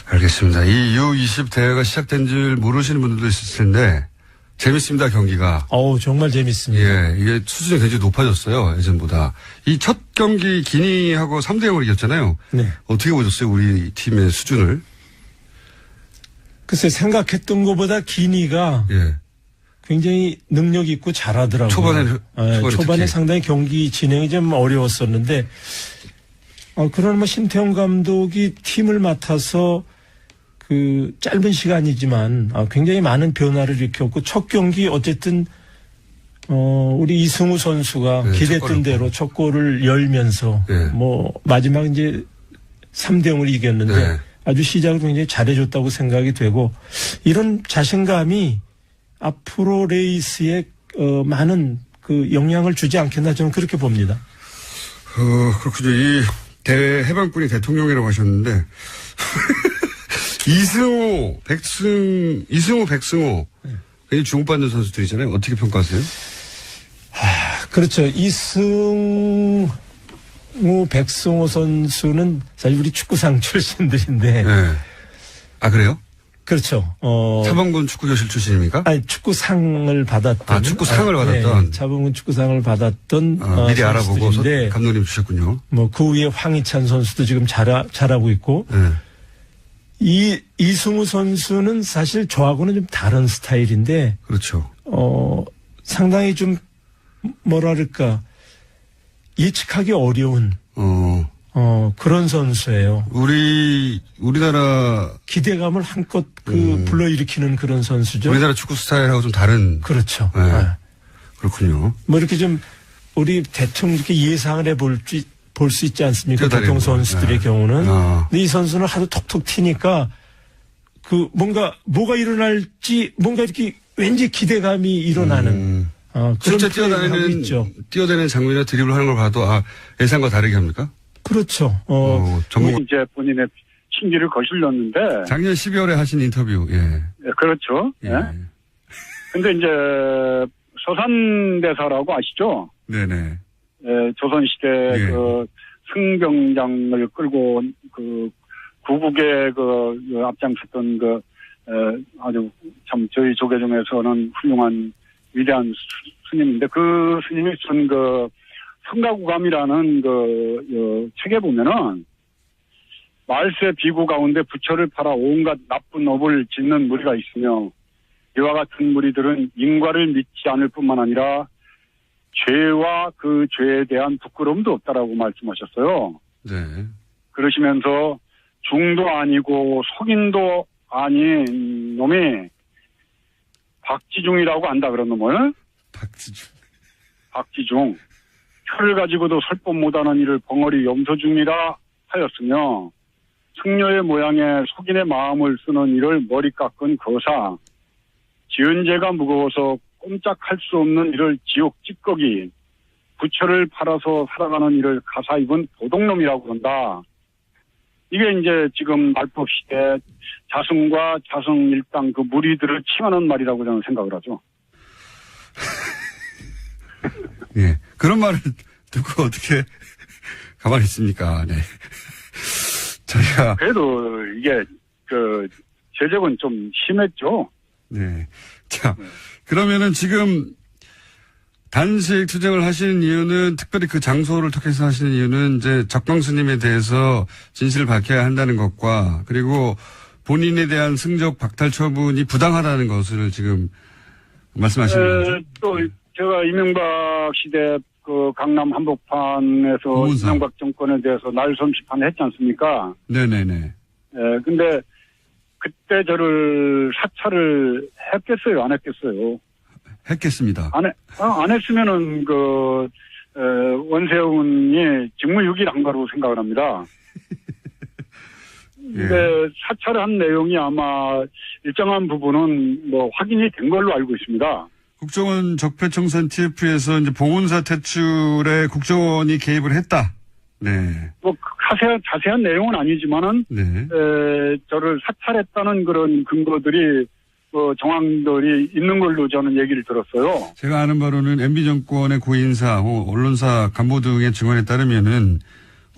알겠습니다. 이 U20 대회가 시작된 줄 모르시는 분들도 있을 텐데 재밌습니다, 경기가. 정말 재밌습니다. 이게 수준이 굉장히 높아졌어요, 예전보다. 이 첫 경기 기니하고 3대0으로 이겼잖아요. 어떻게 보셨어요, 우리 팀의 수준을? 글쎄, 생각했던 것보다 기니가 굉장히 능력 있고 잘하더라고요. 초반에 상당히 경기 진행이 좀 어려웠었는데, 그런 신태용 감독이 팀을 맡아서 그 짧은 시간이지만 굉장히 많은 변화를 일으켰고 첫 경기 어쨌든 우리 이승우 선수가 기대했던 대로 첫 골을 열면서 마지막 이제 3대0을 이겼는데 아주 시작을 굉장히 잘해줬다고 생각이 되고 이런 자신감이 앞으로 레이스에 많은 그 영향을 주지 않겠나 저는 그렇게 봅니다. 그렇군요. 이 대회 해방군이 대통령이라고 하셨는데 이승우, 백승호 굉장히 주목받는 선수들이잖아요. 어떻게 평가하세요? 그렇죠. 이승우, 백승호 선수는 사실 우리 축구상 출신들인데. 그래요? 그렇죠. 차범근 축구교실 출신입니까? 축구상을 받았던. 축구상을 받았던. 차범근 축구상을 받았던. 미리 알아보고 감독님 주셨군요. 그 위에 황희찬 선수도 지금 잘하고 있고. 이승우 선수는 사실 저하고는 좀 다른 스타일인데. 그렇죠. 상당히 좀 뭐랄까 예측하기 어려운 그런 선수예요. 우리나라 기대감을 한껏 불러일으키는 그런 선수죠. 우리나라 축구 스타일하고 좀 다른. 그렇죠. 그렇군요. 이렇게 좀 우리 대충 이렇게 예상을 해볼 수 있지 않습니까? 보통 선수들의 경우는. 근데 이 선수는 하도 톡톡 튀니까 뭐가 일어날지 뭔가 이렇게 왠지 기대감이 일어나는. 실제 뛰어다니는 장면이나 드리블 하는 걸 봐도 예상과 다르게 합니까? 그렇죠. 이제 본인의 신기를 거슬렸는데. 작년 12월에 하신 인터뷰, 그렇죠. 근데 이제 서산대사라고 아시죠? 네네. 조선시대 승병장을 끌고 구국에 앞장섰던 아주 참 저희 조계 중에서는 훌륭한 위대한 스님인데 그 스님이 쓴 성가구감이라는 책에 보면은 말세 비구 가운데 부처를 팔아 온갖 나쁜 업을 짓는 무리가 있으며 이와 같은 무리들은 인과를 믿지 않을 뿐만 아니라 죄와 그 죄에 대한 부끄러움도 없다라고 말씀하셨어요. 네. 그러시면서 중도 아니고 속인도 아닌 놈이 박지중이라고 안다 그런 놈을 박지중 혀를 가지고도 설법 못하는 이를 벙어리 염소중이라 하였으며 승려의 모양에 속인의 마음을 쓰는 이를 머리 깎은 거사 지은 죄가 무거워서 꼼짝할 수 없는 이를 지옥 찌꺼기 부처를 팔아서 살아가는 이를 가사 입은 도둑놈이라고 한다. 이게 이제 지금 말법 시대 자승과 자승 일당 그 무리들을 칭하는 말이라고 저는 생각을 하죠. 예. 그런 말을 듣고 어떻게 가만히 있습니까? 네. 저희가. 그래도 이게 제적은 좀 심했죠. 네. 자, 그러면은 지금 단식 투쟁을 하시는 이유는 특별히 그 장소를 택해서 하시는 이유는 이제 적광스님에 대해서 진실을 밝혀야 한다는 것과 그리고 본인에 대한 승적 박탈 처분이 부당하다는 것을 지금 말씀하시는 거죠. 또 제가 이명박 시대 그 강남 한복판에서 공문사. 이명박 정권에 대해서 날솜 비판을 했지 않습니까? 네네네. 근데 그때 저를 사찰을 했겠어요? 안 했겠어요? 했겠습니다. 안 했으면은 원세훈이 직무유기를 한 거라고 생각을 합니다. 근데 사찰을 한 내용이 아마 일정한 부분은 뭐 확인이 된 걸로 알고 있습니다. 국정원 적폐청산 TF에서 이제 봉은사 퇴출에 국정원이 개입을 했다. 네. 뭐 자세한 내용은 아니지만은 네. 저를 사찰했다는 그런 근거들이 정황들이 있는 걸로 저는 얘기를 들었어요. 제가 아는 바로는 MB 정권의 고인사, 언론사 간부 등의 증언에 따르면은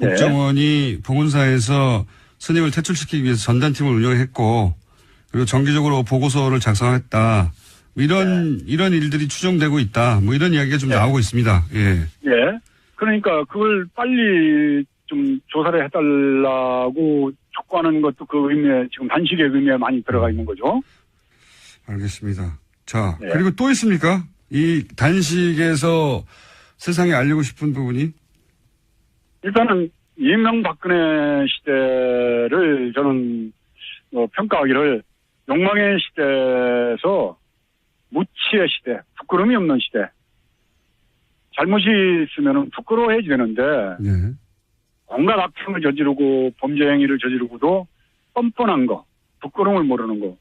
네. 국정원이 봉은사에서 스님을 퇴출시키기 위해서 전단팀을 운영했고 그리고 정기적으로 보고서를 작성했다. 이런 일들이 추정되고 있다. 뭐 이런 이야기가 좀 나오고 있습니다. 예. 예. 그러니까 그걸 빨리 좀 조사를 해달라고 촉구하는 것도 그 의미에 지금 단식의 의미에 많이 들어가 있는 거죠. 알겠습니다. 자, 네. 그리고 또 있습니까? 이 단식에서 세상에 알리고 싶은 부분이? 일단은 이명박근혜 시대를 저는 평가하기를 욕망의 시대에서 무치의 시대, 부끄러움이 없는 시대. 잘못이 있으면 부끄러워해야 되는데 네. 온갖 악행을 저지르고 범죄 행위를 저지르고도 뻔뻔한 거, 부끄러움을 모르는 거.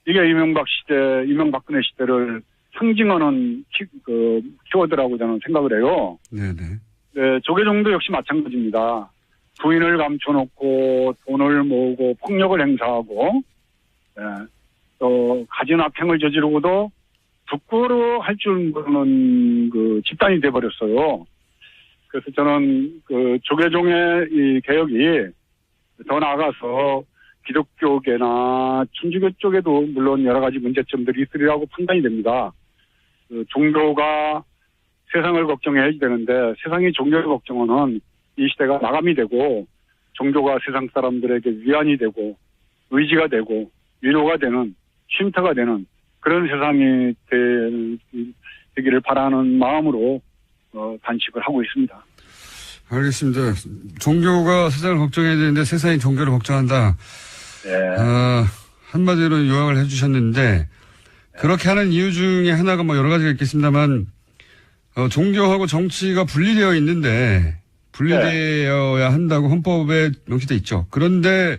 이게 이명박근혜 시대를 상징하는 키워드라고 저는 생각을 해요. 네네. 네, 조계종도 역시 마찬가지입니다. 부인을 감춰놓고 돈을 모으고 폭력을 행사하고, 또 가진 악행을 저지르고도 부끄러워할 줄 모르는 그 집단이 돼버렸어요. 그래서 저는 그 조계종의 이 개혁이 더 나아가서 기독교계나 천주교 쪽에도 물론 여러 가지 문제점들이 있으리라고 판단이 됩니다. 그 종교가 세상을 걱정해야 되는데 세상이 종교를 걱정하는 이 시대가 마감이 되고 종교가 세상 사람들에게 위안이 되고 의지가 되고 위로가 되는 쉼터가 되는 그런 세상이 되기를 바라는 마음으로 단식을 하고 있습니다. 알겠습니다. 종교가 세상을 걱정해야 되는데 세상이 종교를 걱정한다. 한마디로 요약을 해주셨는데 그렇게 하는 이유 중에 하나가 뭐 여러 가지가 있겠습니다만 종교하고 정치가 분리되어 있는데 분리되어야 한다고 헌법에 명시돼 있죠. 그런데